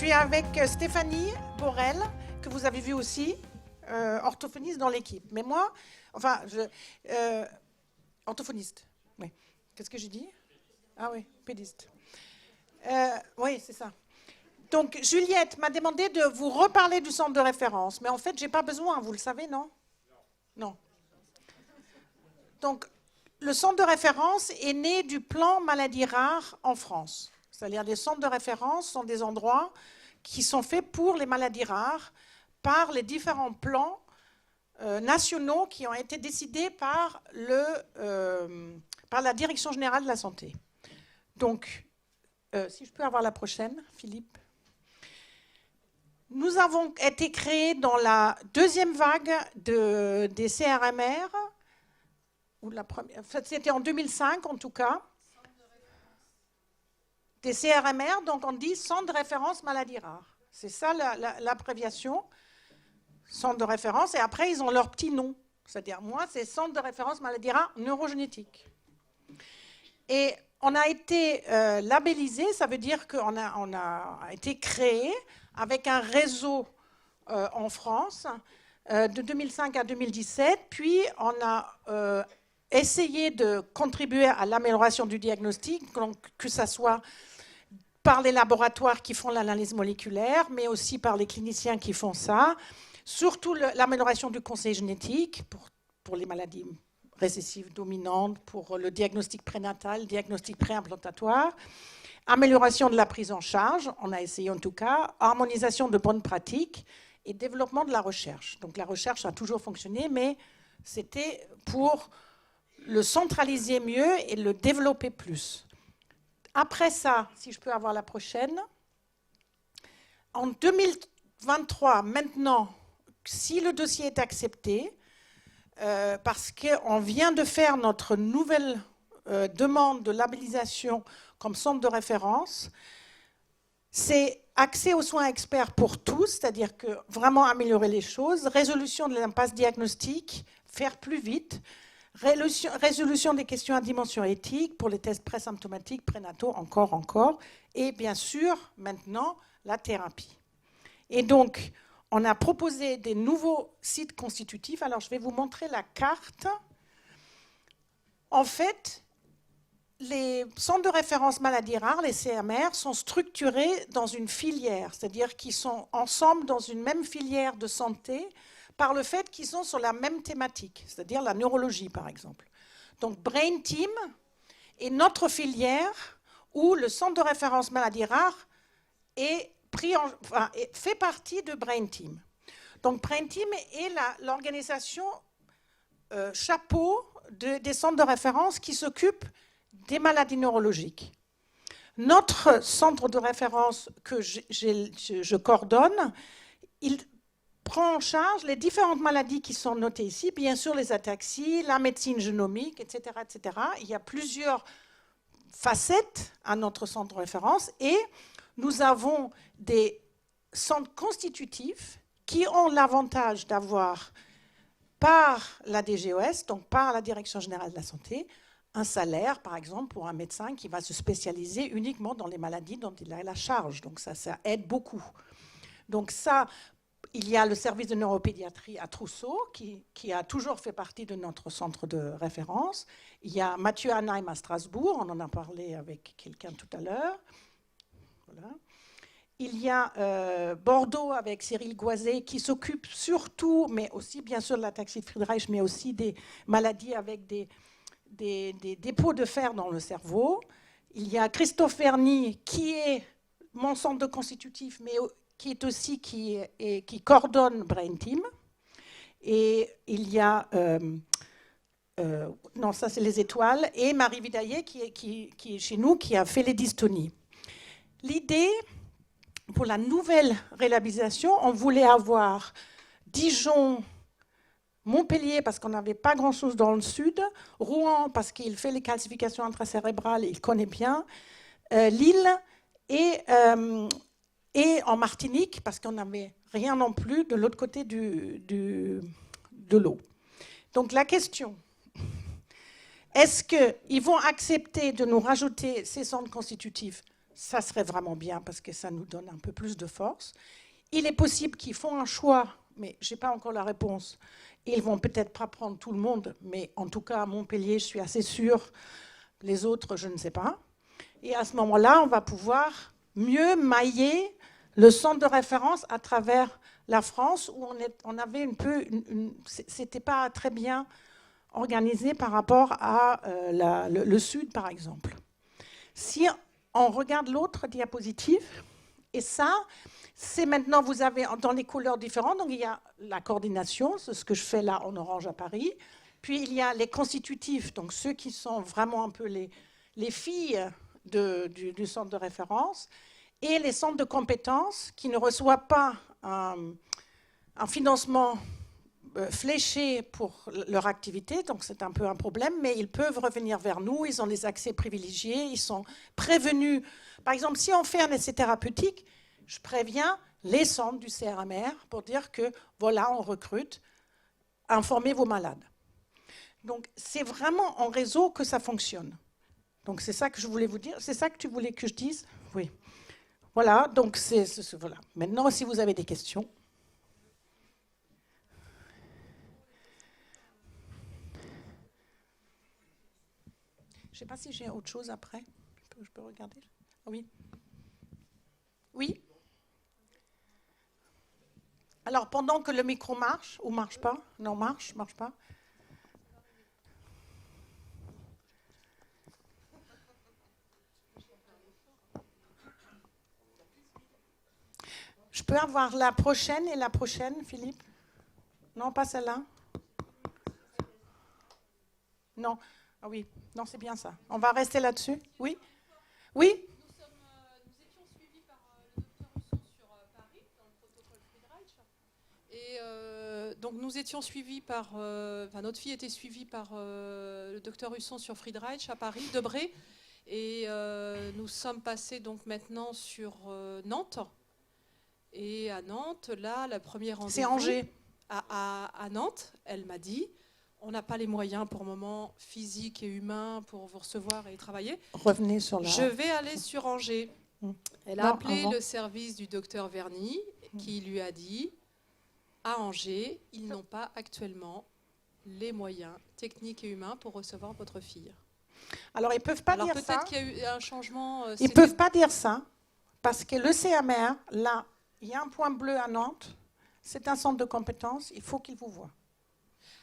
suis avec Stéphanie Borel, que vous avez vu aussi, orthophoniste dans l'équipe. Mais moi, enfin, orthophoniste, oui. Qu'est-ce que j'ai dit? Ah oui, pédiste. Oui, c'est ça. Donc, Juliette m'a demandé de vous reparler du centre de référence. Mais en fait, je n'ai pas besoin, vous le savez, non? Non. Donc, le centre de référence est né du plan maladies rares en France. C'est-à-dire les centres de référence sont des endroits qui sont faits pour les maladies rares par les différents plans nationaux qui ont été décidés par la Direction générale de la santé. Donc, si je peux avoir la prochaine, Philippe. Nous avons été créés dans la deuxième vague des CRMR, ou la première, en fait, c'était en 2005 en tout cas, des CRMR, donc on dit Centre de référence maladies rares. C'est ça l'abréviation, Centre de référence, et après ils ont leur petit nom. C'est-à-dire, moi, c'est Centre de référence maladies rares neurogénétiques. Et on a été labellisé, ça veut dire qu'on a été créé avec un réseau en France de 2005 à 2017, puis on a essayé de contribuer à l'amélioration du diagnostic, donc que ce soit par les laboratoires qui font l'analyse moléculaire, mais aussi par les cliniciens qui font ça, surtout l'amélioration du conseil génétique pour les maladies récessives dominantes, pour le diagnostic prénatal, le diagnostic préimplantatoire, amélioration de la prise en charge, on a essayé en tout cas, harmonisation de bonnes pratiques et développement de la recherche. Donc la recherche a toujours fonctionné, mais c'était pour le centraliser mieux et le développer plus. Après ça, si je peux avoir la prochaine, en 2023, maintenant, si le dossier est accepté, parce qu'on vient de faire notre nouvelle demande de labellisation comme centre de référence, c'est accès aux soins experts pour tous, c'est-à-dire que vraiment améliorer les choses, résolution de l'impasse diagnostique, faire plus vite, résolution des questions à dimension éthique pour les tests présymptomatiques, prénataux, encore, et bien sûr, maintenant, la thérapie. Et donc, on a proposé des nouveaux sites constitutifs. Alors, je vais vous montrer la carte. En fait, les centres de référence maladies rares, les CMR, sont structurés dans une filière, c'est-à-dire qu'ils sont ensemble dans une même filière de santé par le fait qu'ils sont sur la même thématique, c'est-à-dire la neurologie, par exemple. Donc, Brain Team est notre filière où le centre de référence maladies rares fait partie de Brain Team. Donc, Brain Team est l'organisation chapeau des centres de référence qui s'occupent des maladies neurologiques. Notre centre de référence que je coordonne, il prend en charge les différentes maladies qui sont notées ici, bien sûr les ataxies, la médecine génomique, etc., etc. Il y a plusieurs facettes à notre centre de référence et nous avons des centres constitutifs qui ont l'avantage d'avoir, par la DGOS, donc par la Direction générale de la santé, un salaire, par exemple, pour un médecin qui va se spécialiser uniquement dans les maladies dont il a la charge. Donc ça aide beaucoup. Donc ça, il y a le service de neuropédiatrie à Trousseau, qui a toujours fait partie de notre centre de référence. Il y a Mathieu Anheim à Strasbourg, on en a parlé avec quelqu'un tout à l'heure. Voilà. Il y a Bordeaux avec Cyril Goiset qui s'occupe surtout, mais aussi bien sûr de l'ataxie de Friedreich, mais aussi des maladies avec des dépôts de fer dans le cerveau. Il y a Christophe Verny qui est mon centre de constitutif, mais qui est aussi qui coordonne Brain Team. Et il y a non, ça c'est les étoiles, et Marie Vidaillet qui est chez nous, qui a fait les dystonies. L'idée, pour la nouvelle réhabilitation, on voulait avoir Dijon, Montpellier, parce qu'on n'avait pas grand-chose dans le sud, Rouen, parce qu'il fait les calcifications intracérébrales, il connaît bien, Lille et en Martinique, parce qu'on n'avait rien non plus de l'autre côté de l'eau. Donc la question, est-ce qu'ils vont accepter de nous rajouter ces centres constitutifs? Ça serait vraiment bien parce que ça nous donne un peu plus de force. Il est possible qu'ils font un choix, mais je n'ai pas encore la réponse. Ils vont peut-être pas prendre tout le monde, mais en tout cas à Montpellier, je suis assez sûre. Les autres, je ne sais pas. Et à ce moment-là, on va pouvoir mieux mailler le centre de référence à travers la France, où on avait un peu, c'était pas très bien organisé par rapport à le Sud, par exemple. Si on regarde l'autre diapositive, et ça, c'est maintenant, vous avez dans les couleurs différentes, donc il y a la coordination, c'est ce que je fais là en orange à Paris, puis il y a les constitutifs, donc ceux qui sont vraiment un peu les filles du centre de référence, et les centres de compétences qui ne reçoivent pas un financement fléché pour leur activité, donc c'est un peu un problème, mais ils peuvent revenir vers nous, ils ont des accès privilégiés, ils sont prévenus. Par exemple, si on fait un essai thérapeutique, je préviens les centres du CRMR pour dire que voilà, on recrute, informez vos malades. Donc c'est vraiment en réseau que ça fonctionne. Donc c'est ça que je voulais vous dire. C'est ça que tu voulais que je dise? Oui. Voilà, donc voilà. Maintenant, si vous avez des questions. Je ne sais pas si j'ai autre chose après. Je peux regarder? Oui. Oui. Alors, pendant que le micro marche, ou marche pas? Non, marche pas. Je peux avoir la prochaine et la prochaine, Philippe? Non, pas celle-là? Non. Ah oui, non, c'est bien ça. On va rester là-dessus? Oui? Oui? Nous étions suivis par le docteur Husson sur Paris, dans le protocole Friedreich. Et donc nous étions suivis par, notre fille était suivie par le docteur Husson sur Friedreich à Paris, Debré. Et nous sommes passés donc maintenant sur Nantes. Et à Nantes, là, la première rendez-vous... C'est Angers. À Nantes, elle m'a dit, on n'a pas les moyens pour le moment physiques et humains pour vous recevoir et travailler. Revenez sur la... Je vais aller sur Angers. Elle a appelé le service du docteur Verny qui lui a dit, à Angers, ils n'ont pas actuellement les moyens techniques et humains pour recevoir votre fille. Alors, ils ne peuvent pas dire ça. Peut-être qu'il y a eu un changement. Ils ne peuvent pas dire ça, parce que le CMR, là, il y a un point bleu à Nantes, c'est un centre de compétences, il faut qu'ils vous voient.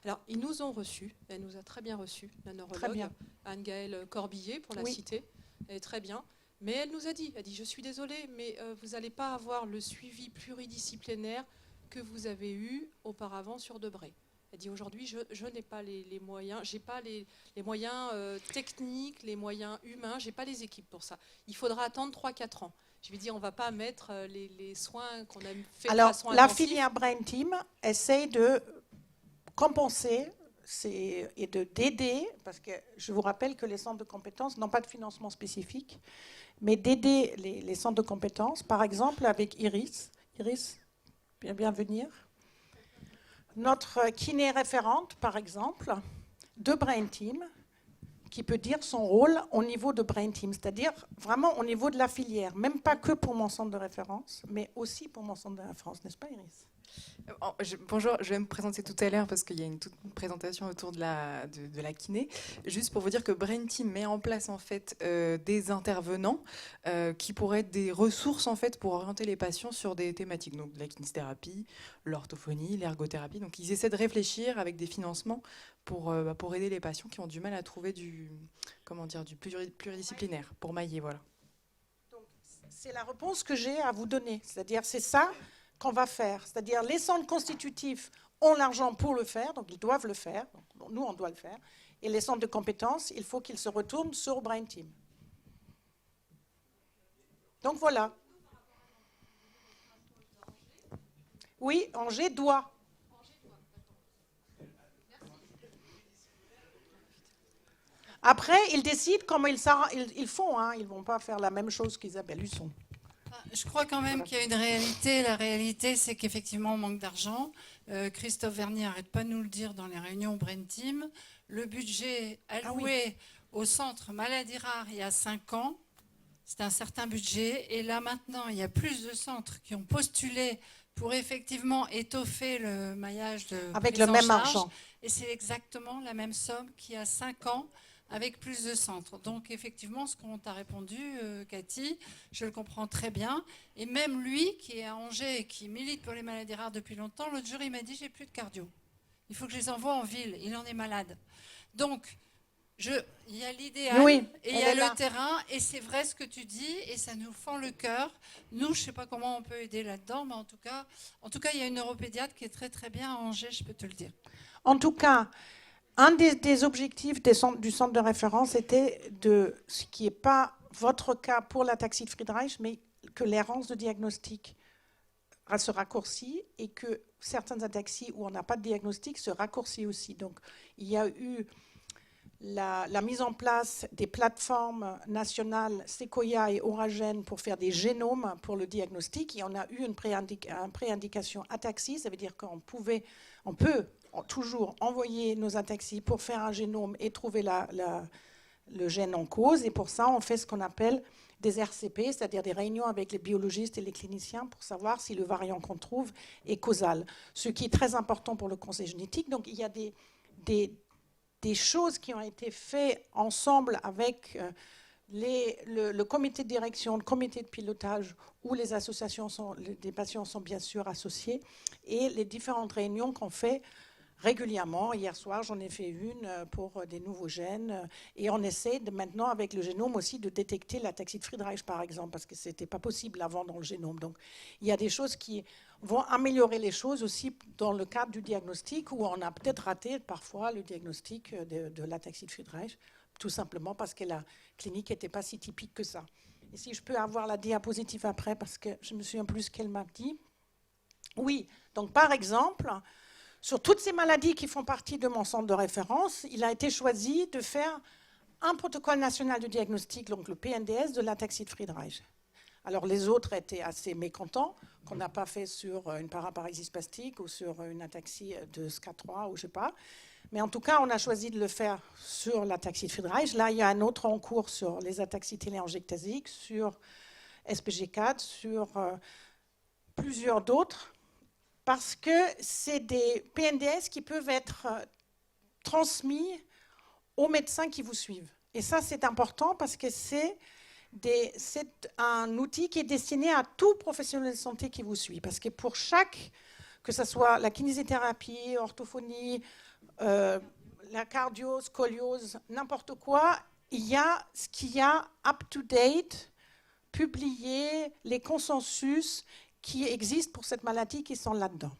Alors, ils nous ont reçus, elle nous a très bien reçus, la neurologue, Anne-Gaëlle Corbillet, pour la citer, elle est très bien. Mais elle nous a dit, je suis désolée, mais vous n'allez pas avoir le suivi pluridisciplinaire que vous avez eu auparavant sur Debré. Elle dit aujourd'hui, je n'ai pas les moyens, j'ai pas les moyens techniques, les moyens humains, j'ai pas les équipes pour ça. Il faudra attendre 3-4 ans. Je lui dis, on ne va pas mettre les soins qu'on a fait de façon intensive. La filière Brain Team essaye de compenser et d'aider, parce que je vous rappelle que les centres de compétences n'ont pas de financement spécifique, mais d'aider les centres de compétences, par exemple avec Iris. Iris, bien venir. Notre kiné référente, par exemple, de Brain Team, qui peut dire son rôle au niveau de Brain Team, c'est-à-dire vraiment au niveau de la filière, même pas que pour mon centre de référence, mais aussi pour mon centre de référence, n'est-ce pas Iris? Bonjour, je vais me présenter tout à l'heure parce qu'il y a une toute présentation autour de la kiné. Juste pour vous dire que Brain Team met en place en fait des intervenants qui pourraient être des ressources en fait pour orienter les patients sur des thématiques, donc la kinésithérapie, l'orthophonie, l'ergothérapie. Donc ils essaient de réfléchir avec des financements pour aider les patients qui ont du mal à trouver du pluridisciplinaire pour mailler, voilà. Donc c'est la réponse que j'ai à vous donner, c'est-à-dire c'est ça qu'on va faire. C'est-à-dire les centres constitutifs ont l'argent pour le faire, donc ils doivent le faire. Donc, nous, on doit le faire. Et les centres de compétences, il faut qu'ils se retournent sur Brain Team. Donc voilà. Oui, Angers doit. Après, ils décident comment ils font. Hein. Ils ne vont pas faire la même chose qu'Isabelle Husson. Je crois quand même qu'il y a une réalité. La réalité, c'est qu'effectivement, on manque d'argent. Christophe Verny n'arrête pas de nous le dire dans les réunions Brain Team. Le budget alloué au centre maladie rare il y a 5 ans, c'est un certain budget. Et là, maintenant, il y a plus de centres qui ont postulé pour effectivement étoffer le maillage de Avec prise le en même charge. argent. Et c'est exactement la même somme qu'il y a 5 ans avec plus de centres. Donc effectivement, ce qu'on t'a répondu, Cathy, je le comprends très bien. Et même lui, qui est à Angers et qui milite pour les maladies rares depuis longtemps, l'autre jour, il m'a dit, j'ai plus de cardio. Il faut que je les envoie en ville. Il en est malade. Donc, il y a l'idéal et il y a le terrain. Et c'est vrai ce que tu dis et ça nous fend le cœur. Nous, je ne sais pas comment on peut aider là-dedans, mais en tout cas, il y a une neuropédiatre qui est très très bien à Angers, je peux te le dire. En tout cas, un des objectifs du centre de référence était ce qui n'est pas votre cas pour l'ataxie de Friedreich, mais que l'errance de diagnostic se raccourcit et que certaines ataxies où on n'a pas de diagnostic se raccourcit aussi. Donc, il y a eu la mise en place des plateformes nationales Sequoia et Oragen pour faire des génomes pour le diagnostic. Et on a eu une préindication ataxie, ça veut dire qu'on peut toujours envoyer nos ataxies pour faire un génome et trouver le gène en cause. Et pour ça, on fait ce qu'on appelle des RCP, c'est-à-dire des réunions avec les biologistes et les cliniciens pour savoir si le variant qu'on trouve est causal. Ce qui est très important pour le conseil génétique. Donc, il y a des choses qui ont été faites ensemble avec le comité de direction, le comité de pilotage, où les associations des patients sont bien sûr associés, et les différentes réunions qu'on fait régulièrement. Hier soir, j'en ai fait une pour des nouveaux gènes, et on essaie maintenant, avec le génome aussi, de détecter l'ataxie de Friedreich, par exemple, parce que ce n'était pas possible avant dans le génome. Donc, il y a des choses qui vont améliorer les choses aussi dans le cadre du diagnostic, où on a peut-être raté parfois le diagnostic de l'ataxie de Friedreich, tout simplement parce que la clinique n'était pas si typique que ça. Et si je peux avoir la diapositive après, parce que je me souviens plus ce qu'elle m'a dit. Oui, donc par exemple, sur toutes ces maladies qui font partie de mon centre de référence, il a été choisi de faire un protocole national de diagnostic, donc le PNDS, de l'ataxie de Friedreich. Alors les autres étaient assez mécontents qu'on n'a pas fait sur une paraparésie spastique ou sur une ataxie de SCA3 ou je ne sais pas. Mais en tout cas, on a choisi de le faire sur l'ataxie de Friedreich. Là, il y a un autre en cours sur les ataxies téléangiectasiques, sur SPG4, sur plusieurs d'autres, parce que c'est des PNDS qui peuvent être transmis aux médecins qui vous suivent. Et ça, c'est important parce que c'est un outil qui est destiné à tout professionnel de santé qui vous suit. Parce que pour que ce soit la kinésithérapie, orthophonie, la cardio, scoliose, n'importe quoi, il y a ce qu'il y a up-to-date, publié, les consensus qui existent pour cette maladie qui sont là-dedans.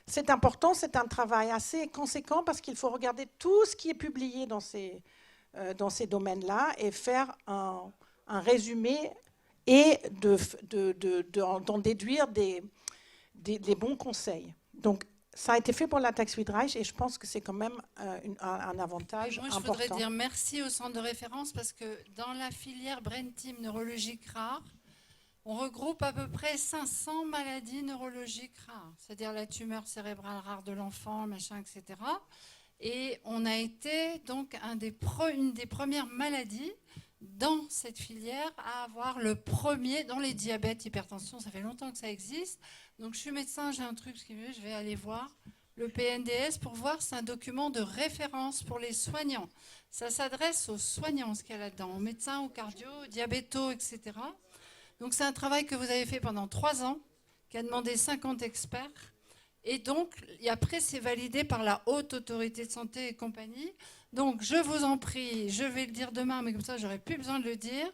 C'est important, c'est un travail assez conséquent parce qu'il faut regarder tout ce qui est publié dans ces domaines-là et faire un résumé et d'en déduire des bons conseils. Donc, ça a été fait pour l'ataxie Friedreich et je pense que c'est quand même un avantage important. Moi, je voudrais dire merci au centre de référence parce que dans la filière Brain Team neurologique rare, on regroupe à peu près 500 maladies neurologiques rares, c'est-à-dire la tumeur cérébrale rare de l'enfant, machin, etc. Et on a été donc une des premières maladies dans cette filière à avoir le premier, dans les diabètes, hypertension, ça fait longtemps que ça existe. Donc je suis médecin, j'ai un truc, je vais aller voir le PNDS pour voir, c'est un document de référence pour les soignants. Ça s'adresse aux soignants, ce qu'il y a là-dedans, aux médecins, aux cardio, aux diabétos, etc. Donc c'est un travail que vous avez fait pendant 3 ans, qui a demandé 50 experts. Et donc, après, c'est validé par la haute autorité de santé et compagnie. Donc, je vous en prie, je vais le dire demain, mais comme ça, j'aurai plus besoin de le dire.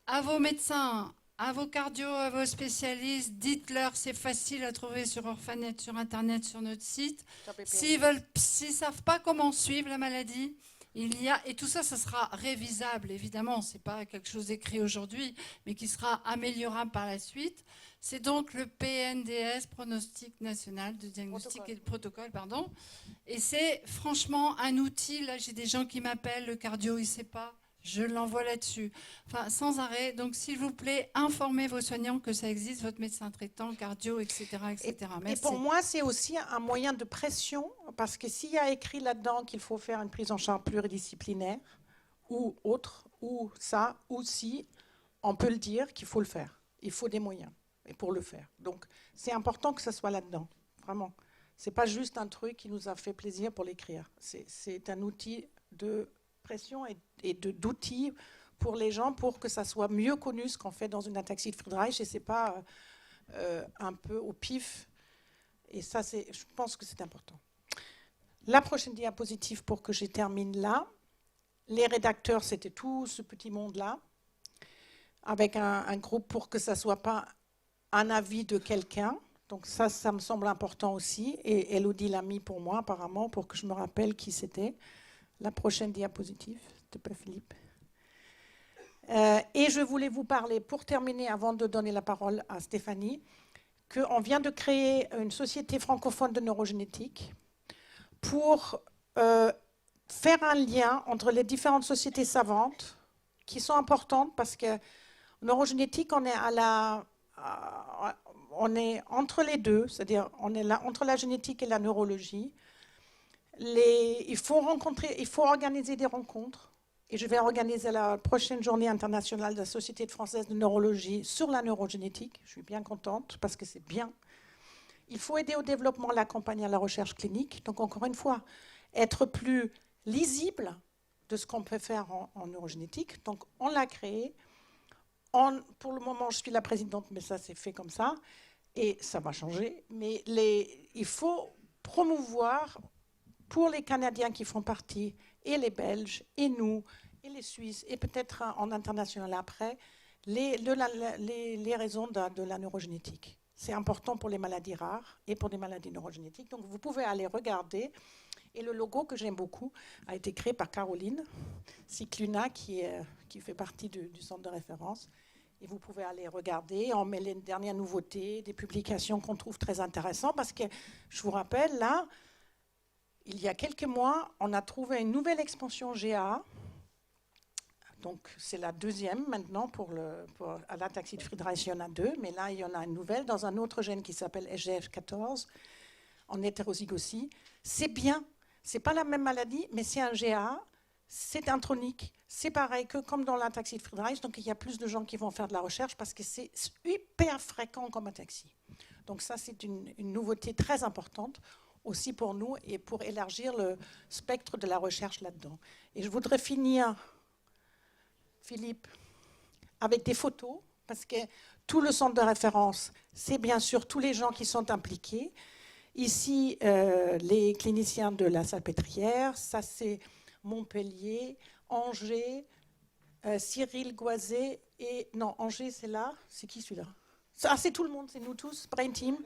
À vos médecins, à vos cardio, à vos spécialistes, dites-leur, c'est facile à trouver sur Orphanet, sur Internet, sur notre site. S'ils ne savent pas comment suivre la maladie, et tout ça, ça sera révisable, évidemment. Ce n'est pas quelque chose d'écrit aujourd'hui, mais qui sera améliorable par la suite. C'est donc le PNDS, Pronostic National de Diagnostic et de Protocole, pardon. Et c'est franchement un outil. Là, j'ai des gens qui m'appellent, le cardio, il ne sait pas. Je l'envoie là-dessus. Enfin, sans arrêt. Donc, s'il vous plaît, informez vos soignants que ça existe, votre médecin traitant, cardio, etc. etc. Et pour moi, c'est aussi un moyen de pression, parce que s'il y a écrit là-dedans qu'il faut faire une prise en charge pluridisciplinaire, ou autre, ou ça, ou si, on peut le dire qu'il faut le faire. Il faut des moyens pour le faire. Donc, c'est important que ça soit là-dedans, vraiment. Ce n'est pas juste un truc qui nous a fait plaisir pour l'écrire. C'est un outil de pression et d'outils pour les gens pour que ça soit mieux connu ce qu'on fait dans une ataxie de Friedreich et ce n'est pas un peu au pif. Et ça, je pense que c'est important. La prochaine diapositive pour que je termine là. Les rédacteurs, c'était tout ce petit monde-là, avec un groupe pour que ça ne soit pas un avis de quelqu'un. Donc ça me semble important aussi. Et Elodie l'a mis pour moi, apparemment, pour que je me rappelle qui c'était. La prochaine diapositive, s'il te plaît, Philippe. Et je voulais vous parler, pour terminer, avant de donner la parole à Stéphanie, qu'on vient de créer une société francophone de neurogénétique pour faire un lien entre les différentes sociétés savantes qui sont importantes parce que neurogénétique, on est entre les deux, c'est-à-dire on est là entre la génétique et la neurologie. Il faut organiser des rencontres et je vais organiser la prochaine journée internationale de la Société française de neurologie sur la neurogénétique. Je suis bien contente parce que c'est bien. Il faut aider au développement, l'accompagner à la recherche clinique. Donc encore une fois, être plus lisible de ce qu'on peut faire en neurogénétique. Donc on l'a créé. Pour le moment, je suis la présidente, mais ça c'est fait comme ça. Et ça va changer. Mais il faut promouvoir pour les Canadiens qui font partie, et les Belges, et nous, et les Suisses, et peut-être en international après, les raisons de la neurogénétique. C'est important pour les maladies rares et pour les maladies neurogénétiques. Donc vous pouvez aller regarder. Et le logo que j'aime beaucoup a été créé par Caroline Cicluna, qui fait partie du centre de référence. Et vous pouvez aller regarder. On met les dernières nouveautés, des publications qu'on trouve très intéressantes. Parce que, je vous rappelle, là, il y a quelques mois, on a trouvé une nouvelle expansion GA. Donc, c'est la deuxième maintenant à l'ataxie de Friedreich, il y en a 2. Mais là, il y en a une nouvelle dans un autre gène qui s'appelle SGF14, en hétérozygosie. C'est bien. Ce n'est pas la même maladie, mais c'est un GA. C'est intronique. C'est pareil que comme dans l'ataxie de Friedreich. Donc, il y a plus de gens qui vont faire de la recherche parce que c'est hyper fréquent comme ataxie. Donc, ça, c'est une nouveauté très importante aussi pour nous et pour élargir le spectre de la recherche là-dedans. Et je voudrais finir, Philippe, avec des photos, parce que tout le centre de référence, c'est bien sûr tous les gens qui sont impliqués. Ici, les cliniciens de la Salpêtrière, ça c'est Montpellier, Angers, Cyril Goiset et... Non, Angers, c'est là. C'est qui celui-là? Ah, c'est tout le monde, c'est nous tous, Brain Team.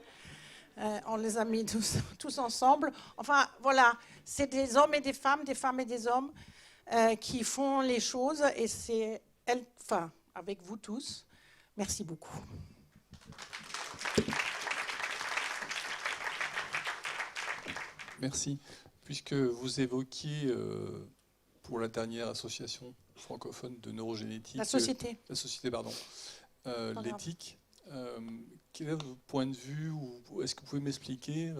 On les a mis tous ensemble. Enfin, voilà, c'est des hommes et des femmes et des hommes qui font les choses. Et c'est, avec vous tous. Merci beaucoup. Merci. Puisque vous évoquiez, pour la dernière association francophone de neurogénétique... La société, pardon. L'éthique. Quel est votre point de vue ou est-ce que vous pouvez m'expliquer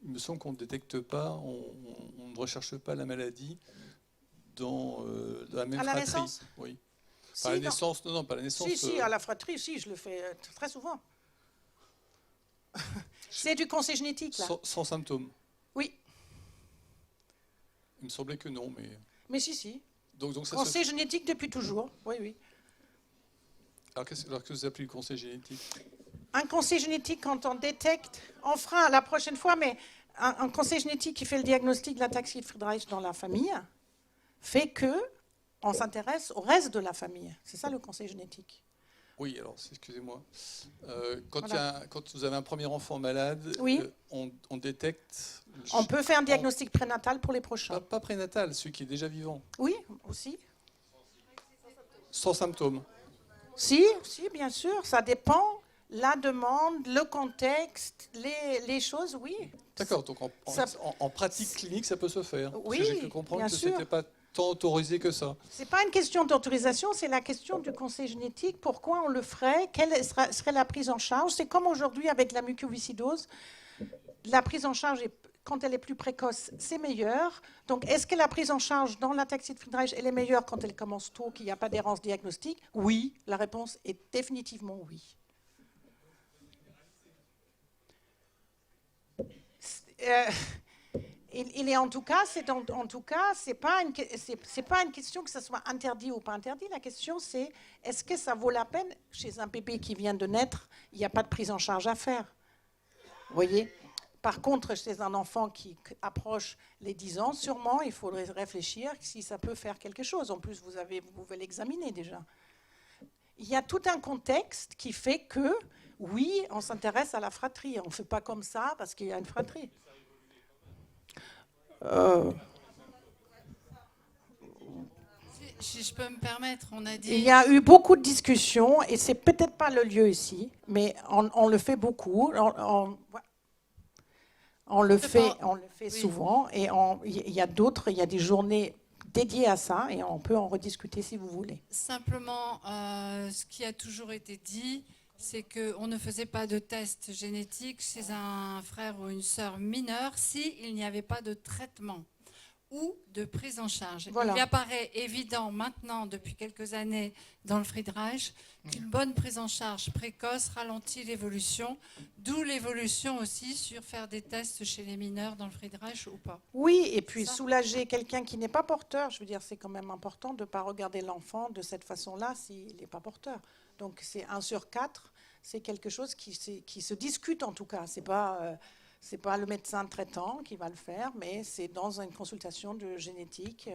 Il me semble qu'on ne détecte pas, on ne recherche pas la maladie dans la même fratrie. Naissance. Oui. Si, Pas la naissance, non, pas la naissance. Si, à la fratrie, si, je le fais très souvent. C'est du conseil génétique, là. Sans symptômes. Oui. Il me semblait que non, mais... Mais si. Donc ça conseil génétique depuis toujours, oui. Alors, qu'est-ce que vous appelez le conseil génétique? Un conseil génétique, quand on détecte, on fera la prochaine fois, mais un conseil génétique qui fait le diagnostic de l'ataxie de Friedreich dans la famille fait qu'on s'intéresse au reste de la famille. C'est ça le conseil génétique. Oui, alors, excusez-moi. Quand vous avez un premier enfant malade, oui. On détecte... On peut faire un diagnostic prénatal pour les prochains. Pas prénatal, celui qui est déjà vivant. Oui, aussi. Sans symptômes. Si, bien sûr, ça dépend. La demande, le contexte, les choses, oui. D'accord, donc en pratique clinique, ça peut se faire. Oui, j'ai cru comprendre bien que sûr. Ce n'était pas tant autorisé que ça. Ce n'est pas une question d'autorisation, c'est la question du conseil génétique. Pourquoi on le ferait? Quelle serait la prise en charge? C'est comme aujourd'hui avec la mucoviscidose. La prise en charge est quand elle est plus précoce, c'est meilleur. Donc, est-ce que la prise en charge dans l'ataxie de Friedreich, elle est meilleure quand elle commence tôt, qu'il n'y a pas d'errance diagnostique? Oui, la réponse est définitivement oui. Il est en tout cas, c'est pas une question que ce soit interdit ou pas interdit. La question, c'est est-ce que ça vaut la peine chez un bébé qui vient de naître, il n'y a pas de prise en charge à faire. Vous voyez? Par contre, chez un enfant qui approche les 10 ans, sûrement, il faudrait réfléchir si ça peut faire quelque chose. En plus, vous pouvez l'examiner déjà. Il y a tout un contexte qui fait que, oui, on s'intéresse à la fratrie. On ne fait pas comme ça parce qu'il y a une fratrie. Si je peux me permettre, on a dit... Il y a eu beaucoup de discussions, et c'est peut-être pas le lieu ici, mais on le fait beaucoup. On le fait oui. Souvent, et il y a des journées dédiées à ça, et on peut en rediscuter si vous voulez. Simplement, ce qui a toujours été dit, c'est qu'on ne faisait pas de test génétique chez un frère ou une sœur mineure s'il n'y avait pas de traitement ou de prise en charge. Voilà. Il apparaît évident maintenant, depuis quelques années, dans le Friedreich, qu'une bonne prise en charge précoce ralentit l'évolution, d'où l'évolution aussi sur faire des tests chez les mineurs dans le Friedreich ou pas. Oui, et puis soulager quelqu'un qui n'est pas porteur, je veux dire, c'est quand même important de ne pas regarder l'enfant de cette façon-là s'il n'est pas porteur. Donc c'est 1 sur 4, c'est quelque chose qui se discute en tout cas, c'est pas le médecin traitant qui va le faire, mais c'est dans une consultation de génétique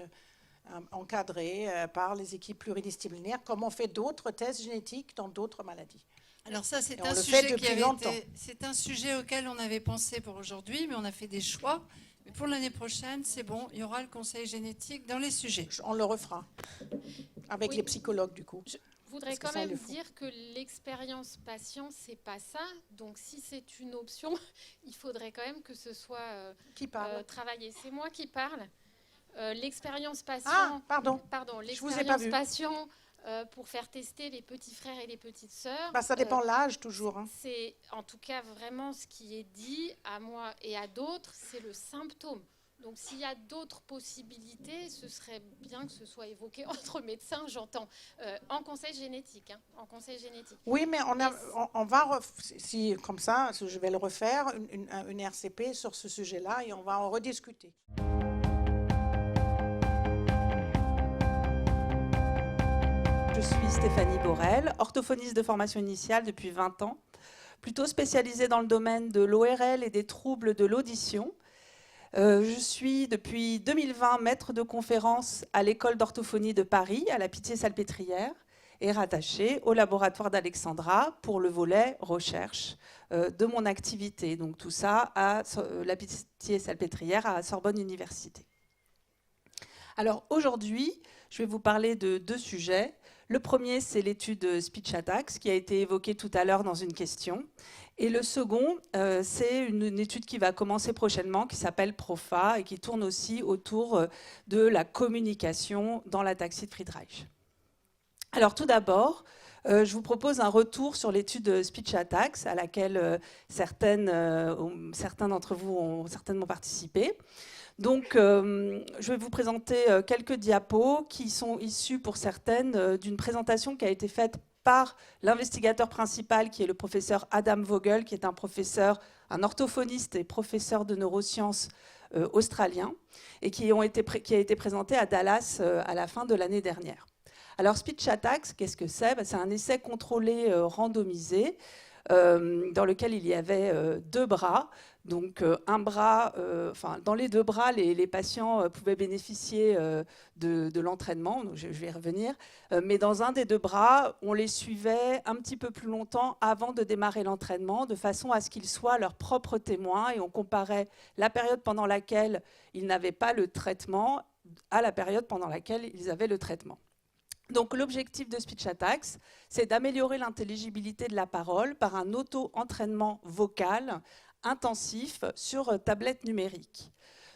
encadrée par les équipes pluridisciplinaires, comme on fait d'autres tests génétiques dans d'autres maladies. Alors ça, c'est un sujet auquel on avait pensé pour aujourd'hui, mais on a fait des choix. Mais pour l'année prochaine, c'est bon, il y aura le conseil génétique dans les sujets. On le refera, avec les psychologues du coup. Je voudrais quand même dire que l'expérience patient, c'est pas ça. Donc, si c'est une option, il faudrait quand même que ce soit travaillé. C'est moi qui parle. L'expérience patient. Ah, pardon. L'expérience patient pour faire tester les petits frères et les petites sœurs. Ça dépend l'âge toujours. Hein. C'est en tout cas vraiment ce qui est dit à moi et à d'autres, c'est le symptôme. Donc, s'il y a d'autres possibilités, ce serait bien que ce soit évoqué entre médecins, j'entends, en conseil génétique. En conseil génétique. Oui, mais on va, comme ça, je vais le refaire, une RCP sur ce sujet-là et on va en rediscuter. Je suis Stéphanie Borel, orthophoniste de formation initiale depuis 20 ans, plutôt spécialisée dans le domaine de l'ORL et des troubles de l'audition. Je suis depuis 2020 maître de conférence à l'école d'orthophonie de Paris, à la Pitié-Salpêtrière, et rattachée au laboratoire d'Alexandra pour le volet recherche de mon activité. Donc tout ça à la Pitié-Salpêtrière à Sorbonne Université. Alors aujourd'hui, je vais vous parler de 2 sujets. Le premier, c'est l'étude Speech Attacks qui a été évoquée tout à l'heure dans une question. Et le second, c'est une étude qui va commencer prochainement, qui s'appelle PROFA et qui tourne aussi autour de la communication dans l'ataxie de Friedreich. Alors tout d'abord, je vous propose un retour sur l'étude Speech Attacks à laquelle certains d'entre vous ont certainement participé. Donc, je vais vous présenter quelques diapos qui sont issus pour certaines d'une présentation qui a été faite par l'investigateur principal, qui est le professeur Adam Vogel, qui est un orthophoniste et professeur de neurosciences australien, et qui a été présenté à Dallas à la fin de l'année dernière. Alors, Speech Attacks, qu'est-ce que c'est ? C'est un essai contrôlé randomisé dans lequel il y avait 2 bras. Donc, un bras, dans les 2 bras, les patients pouvaient bénéficier de l'entraînement, donc je vais y revenir, mais dans un des 2 bras, on les suivait un petit peu plus longtemps avant de démarrer l'entraînement, de façon à ce qu'ils soient leurs propres témoins, et on comparait la période pendant laquelle ils n'avaient pas le traitement à la période pendant laquelle ils avaient le traitement. Donc l'objectif de Speech Attacks, c'est d'améliorer l'intelligibilité de la parole par un auto-entraînement vocal intensif sur tablette numérique.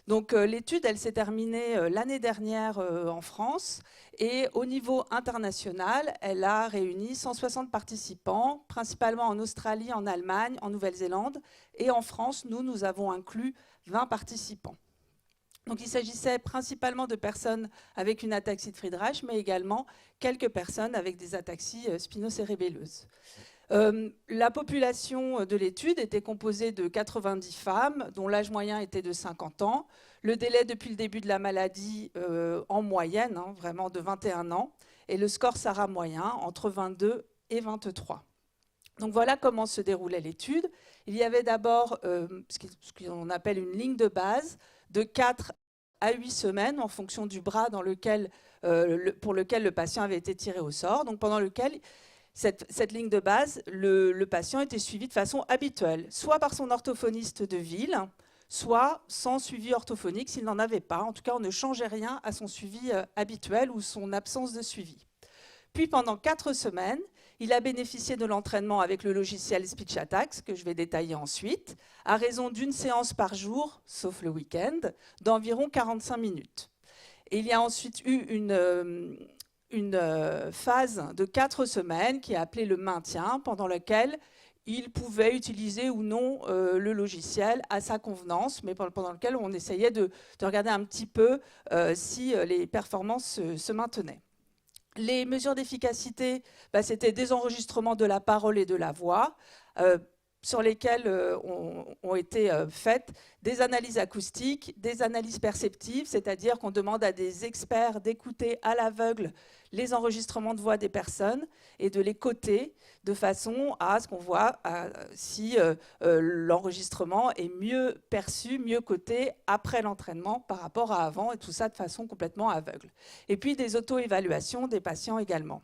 Donc l'étude, elle s'est terminée l'année dernière en France, et au niveau international, elle a réuni 160 participants, principalement en Australie, en Allemagne, en Nouvelle-Zélande, et en France, nous avons inclus 20 participants. Donc il s'agissait principalement de personnes avec une ataxie de Friedreich, mais également quelques personnes avec des ataxies spinocérébelleuses. La population de l'étude était composée de 90 femmes, dont l'âge moyen était de 50 ans. Le délai depuis le début de la maladie, en moyenne, vraiment de 21 ans. Et le score SARA moyen, entre 22 et 23. Donc voilà comment se déroulait l'étude. Il y avait d'abord ce qu'on appelle une ligne de base de 4 à 8 semaines en fonction du bras pour lequel le patient avait été tiré au sort. Donc pendant lequel cette ligne de base, le patient était suivi de façon habituelle, soit par son orthophoniste de ville, soit sans suivi orthophonique s'il n'en avait pas. En tout cas, on ne changeait rien à son suivi habituel ou son absence de suivi. Puis pendant 4 semaines, il a bénéficié de l'entraînement avec le logiciel SpeechAttack, que je vais détailler ensuite, à raison d'une séance par jour, sauf le week-end, d'environ 45 minutes. Et il y a ensuite eu une phase de 4 semaines qui est appelée le maintien, pendant laquelle il pouvait utiliser ou non le logiciel à sa convenance, mais pendant lequel on essayait de regarder un petit peu si les performances se maintenaient. Les mesures d'efficacité, c'était des enregistrements de la parole et de la voix, sur lesquels ont été faites des analyses acoustiques, des analyses perceptives, c'est-à-dire qu'on demande à des experts d'écouter à l'aveugle les enregistrements de voix des personnes et de les coter de façon à ce qu'on voit si l'enregistrement est mieux perçu, mieux coté après l'entraînement par rapport à avant, et tout ça de façon complètement aveugle. Et puis des auto-évaluations des patients également.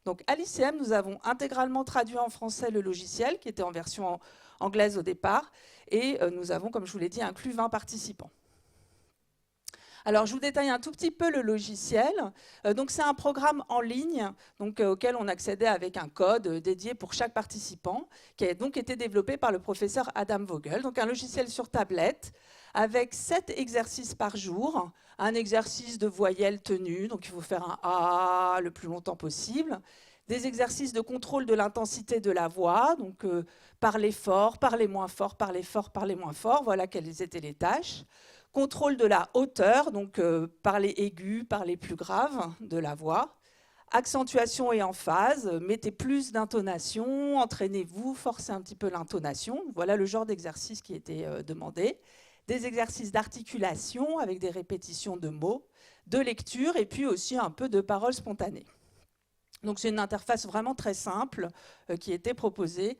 Donc à l'ICM, nous avons intégralement traduit en français le logiciel, qui était en version anglaise au départ, et nous avons, comme je vous l'ai dit, inclus 20 participants. Alors, je vous détaille un tout petit peu le logiciel. Donc, c'est un programme en ligne auquel on accédait avec un code dédié pour chaque participant, qui a donc été développé par le professeur Adam Vogel. Donc, un logiciel sur tablette avec 7 exercices par jour. Un exercice de voyelle tenue, donc il faut faire un A le plus longtemps possible. Des exercices de contrôle de l'intensité de la voix, donc parler fort, parler moins fort, parler fort, parler moins fort. Voilà quelles étaient les tâches. Contrôle de la hauteur, donc parler aigu, parler plus grave de la voix. Accentuation et emphase, mettez plus d'intonation, entraînez-vous, forcez un petit peu l'intonation. Voilà le genre d'exercice qui était demandé. Des exercices d'articulation avec des répétitions de mots, de lecture et puis aussi un peu de paroles spontanées. Donc c'est une interface vraiment très simple qui était proposée.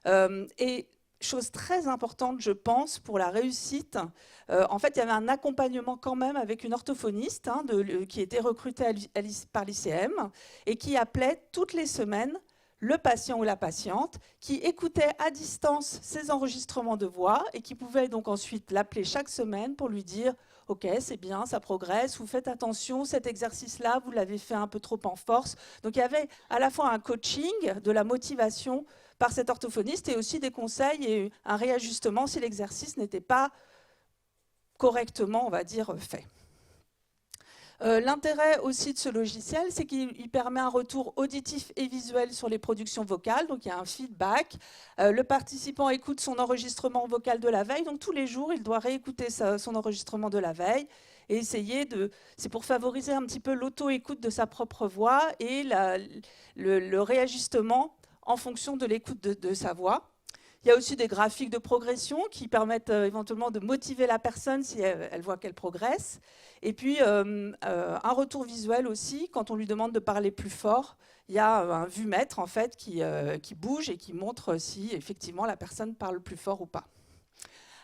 Et chose très importante, je pense, pour la réussite, en fait, il y avait un accompagnement quand même avec une orthophoniste qui était recrutée par l'ICM et qui appelait toutes les semaines le patient ou la patiente, qui écoutait à distance ses enregistrements de voix et qui pouvait donc ensuite l'appeler chaque semaine pour lui dire « Ok, c'est bien, ça progresse, vous faites attention, cet exercice-là, vous l'avez fait un peu trop en force ». Donc il y avait à la fois un coaching, de la motivation par cet orthophoniste et aussi des conseils et un réajustement si l'exercice n'était pas correctement, on va dire, fait. L'intérêt aussi de ce logiciel, c'est qu'il permet un retour auditif et visuel sur les productions vocales, donc il y a un feedback. Le participant écoute son enregistrement vocal de la veille, donc tous les jours, il doit réécouter son enregistrement de la veille et essayer de... C'est pour favoriser un petit peu l'auto-écoute de sa propre voix et le réajustement en fonction de l'écoute de sa voix. Il y a aussi des graphiques de progression qui permettent éventuellement de motiver la personne si elle voit qu'elle progresse. Et puis, un retour visuel aussi, quand on lui demande de parler plus fort, il y a un vumètre en fait, qui bouge et qui montre si effectivement la personne parle plus fort ou pas.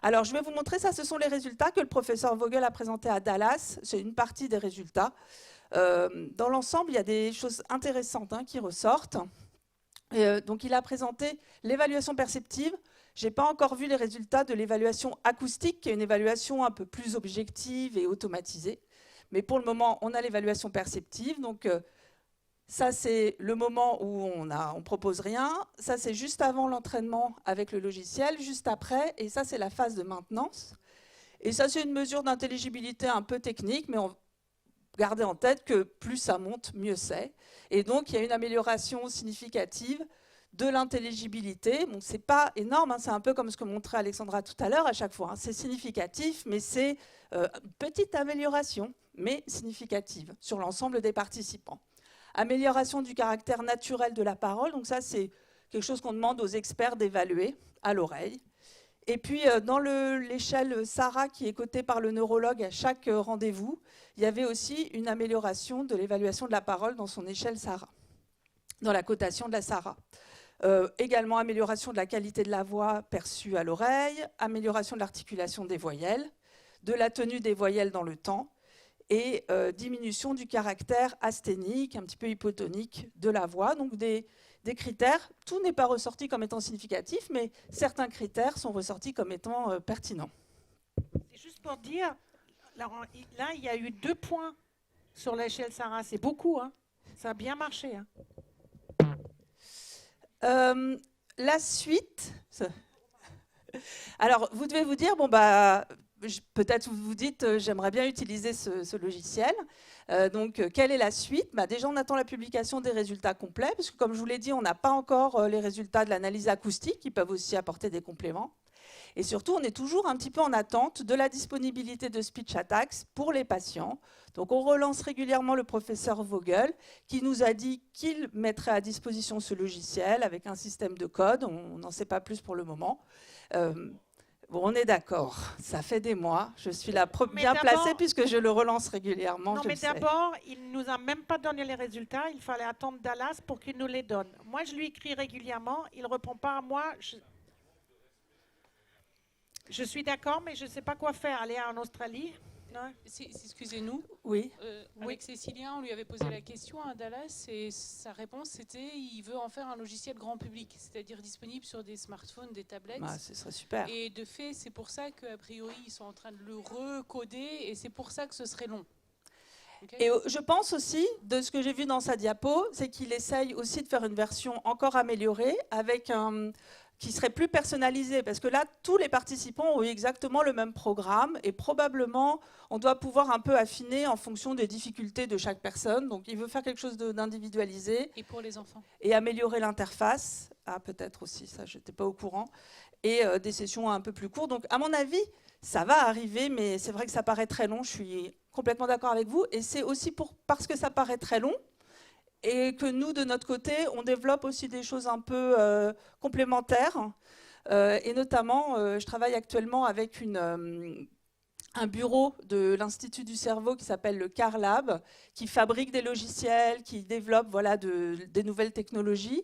Alors, je vais vous montrer ça. Ce sont les résultats que le professeur Vogel a présentés à Dallas. C'est une partie des résultats. Dans l'ensemble, il y a des choses intéressantes qui ressortent. Donc, il a présenté l'évaluation perceptive. Je n'ai pas encore vu les résultats de l'évaluation acoustique, qui est une évaluation un peu plus objective et automatisée. Mais pour le moment, on a l'évaluation perceptive. Donc, ça, c'est le moment où on ne propose rien. Ça, c'est juste avant l'entraînement avec le logiciel, juste après. Et ça, c'est la phase de maintenance. Et ça, c'est une mesure d'intelligibilité un peu technique, mais gardez en tête que plus ça monte, mieux c'est. Et donc, il y a une amélioration significative de l'intelligibilité. Bon, c'est pas énorme, hein, c'est un peu comme ce que montrait Alexandra tout à l'heure à chaque fois. Hein. C'est significatif, mais c'est une petite amélioration, mais significative sur l'ensemble des participants. Amélioration du caractère naturel de la parole. Donc ça, c'est quelque chose qu'on demande aux experts d'évaluer à l'oreille. Et puis, dans l'échelle SARA, qui est cotée par le neurologue à chaque rendez-vous, il y avait aussi une amélioration de l'évaluation de la parole dans son échelle SARA, dans la cotation de la SARA. Également, amélioration de la qualité de la voix perçue à l'oreille, amélioration de l'articulation des voyelles, de la tenue des voyelles dans le temps, et diminution du caractère asthénique, un petit peu hypotonique de la voix. Donc, des critères, tout n'est pas ressorti comme étant significatif, mais certains critères sont ressortis comme étant pertinents. C'est juste pour dire, là, il y a eu 2 points sur l'échelle SARA, c'est beaucoup, hein. Ça a bien marché. Hein. La suite, alors vous devez vous dire, bon bah, peut-être vous vous dites, j'aimerais bien utiliser ce logiciel. Donc, quelle est la suite? Déjà, on attend la publication des résultats complets, parce que comme je vous l'ai dit, on n'a pas encore les résultats de l'analyse acoustique, qui peuvent aussi apporter des compléments. Et surtout, on est toujours un petit peu en attente de la disponibilité de SpeechAttack pour les patients. Donc, on relance régulièrement le professeur Vogel, qui nous a dit qu'il mettrait à disposition ce logiciel avec un système de code. On n'en sait pas plus pour le moment. Bon, on est d'accord, ça fait des mois. Je suis là bien placée puisque je le relance régulièrement. Non, mais d'abord, il ne nous a même pas donné les résultats. Il fallait attendre Dallas pour qu'il nous les donne. Moi, je lui écris régulièrement. Il ne répond pas à moi. Je suis d'accord, mais je ne sais pas quoi faire. Aller en Australie? Excusez-nous. Oui. Avec Cécilien, on lui avait posé la question à Dallas et sa réponse c'était il veut en faire un logiciel grand public, c'est-à-dire disponible sur des smartphones, des tablettes. Ce serait super. Et de fait, c'est pour ça qu'a priori, ils sont en train de le recoder et c'est pour ça que ce serait long. Okay. Et je pense aussi, de ce que j'ai vu dans sa diapo, c'est qu'il essaye aussi de faire une version encore améliorée avec qui serait plus personnalisé, parce que là, tous les participants ont eu exactement le même programme, et probablement, on doit pouvoir un peu affiner en fonction des difficultés de chaque personne. Donc, il veut faire quelque chose d'individualisé. Et pour les enfants. Et améliorer l'interface. Ah, peut-être aussi, ça, je n'étais pas au courant. Et des sessions un peu plus courtes. Donc, à mon avis, ça va arriver, mais c'est vrai que ça paraît très long. Je suis complètement d'accord avec vous. Et c'est aussi parce que ça paraît très long, et que nous, de notre côté, on développe aussi des choses un peu complémentaires. Et notamment, je travaille actuellement avec un bureau de l'Institut du cerveau qui s'appelle le CarLab, qui fabrique des logiciels, qui développe des nouvelles technologies,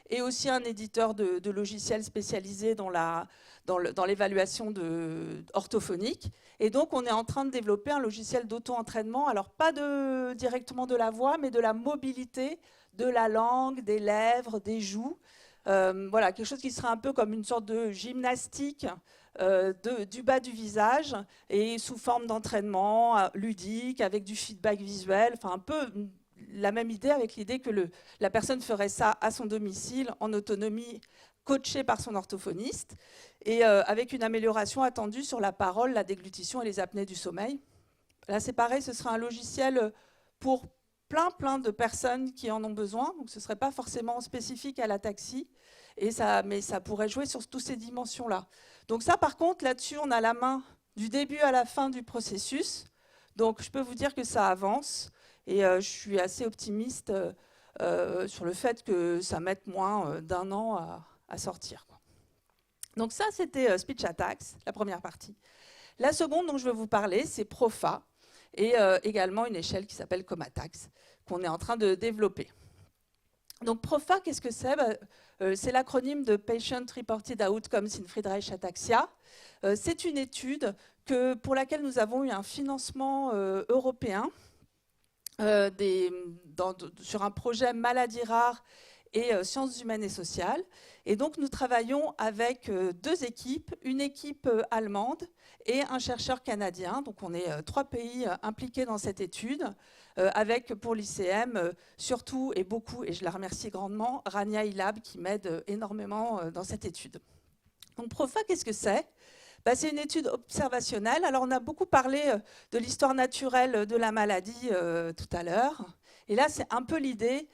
et aussi un éditeur de logiciels spécialisé dans l'évaluation orthophonique. Et donc, on est en train de développer un logiciel d'auto-entraînement, alors pas directement de la voix, mais de la mobilité de la langue, des lèvres, des joues. Voilà, quelque chose qui serait un peu comme une sorte de gymnastique du bas du visage, et sous forme d'entraînement ludique, avec du feedback visuel, enfin un peu la même idée, avec l'idée que la personne ferait ça à son domicile, en autonomie, coachée par son orthophoniste, et avec une amélioration attendue sur la parole, la déglutition et les apnées du sommeil. Là, c'est pareil, ce sera un logiciel pour plein de personnes qui en ont besoin, donc ce ne serait pas forcément spécifique à l'ataxie, mais ça pourrait jouer sur toutes ces dimensions-là. Donc ça, par contre, là-dessus, on a la main du début à la fin du processus, donc je peux vous dire que ça avance, et je suis assez optimiste sur le fait que ça mette moins d'1 an à sortir. Donc ça, c'était SpeechAttack, la première partie. La seconde dont je veux vous parler, c'est Profa, et également une échelle qui s'appelle Comatax, qu'on est en train de développer. Donc Profa, qu'est-ce que c'est? C'est l'acronyme de Patient Reported Outcomes in Friedreich Ataxia. C'est une étude pour laquelle nous avons eu un financement européen sur un projet maladies rares et sciences humaines et sociales. Et donc nous travaillons avec 2 équipes, une équipe allemande et un chercheur canadien. Donc on est 3 pays impliqués dans cette étude, avec pour l'ICM surtout et beaucoup, et je la remercie grandement, Rania Ilab qui m'aide énormément dans cette étude. Donc Profa, qu'est-ce que c'est? C'est une étude observationnelle. Alors, on a beaucoup parlé de l'histoire naturelle de la maladie tout à l'heure. Et là, c'est un peu l'idée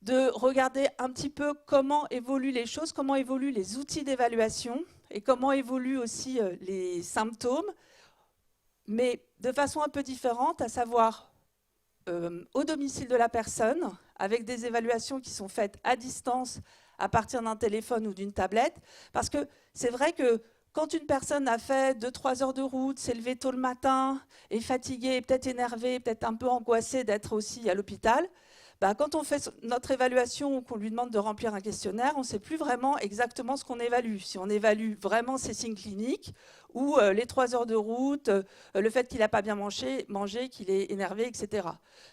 de regarder un petit peu comment évoluent les choses, comment évoluent les outils d'évaluation et comment évoluent aussi les symptômes, mais de façon un peu différente, à savoir au domicile de la personne, avec des évaluations qui sont faites à distance à partir d'un téléphone ou d'une tablette. Parce que c'est vrai que quand une personne a fait 2-3 heures de route, s'est levée tôt le matin, est fatiguée, peut-être énervée, peut-être un peu angoissée d'être aussi à l'hôpital, quand on fait notre évaluation ou qu'on lui demande de remplir un questionnaire, on ne sait plus vraiment exactement ce qu'on évalue. Si on évalue vraiment ses signes cliniques ou les 3 heures de route, le fait qu'il n'a pas bien mangé, qu'il est énervé, etc.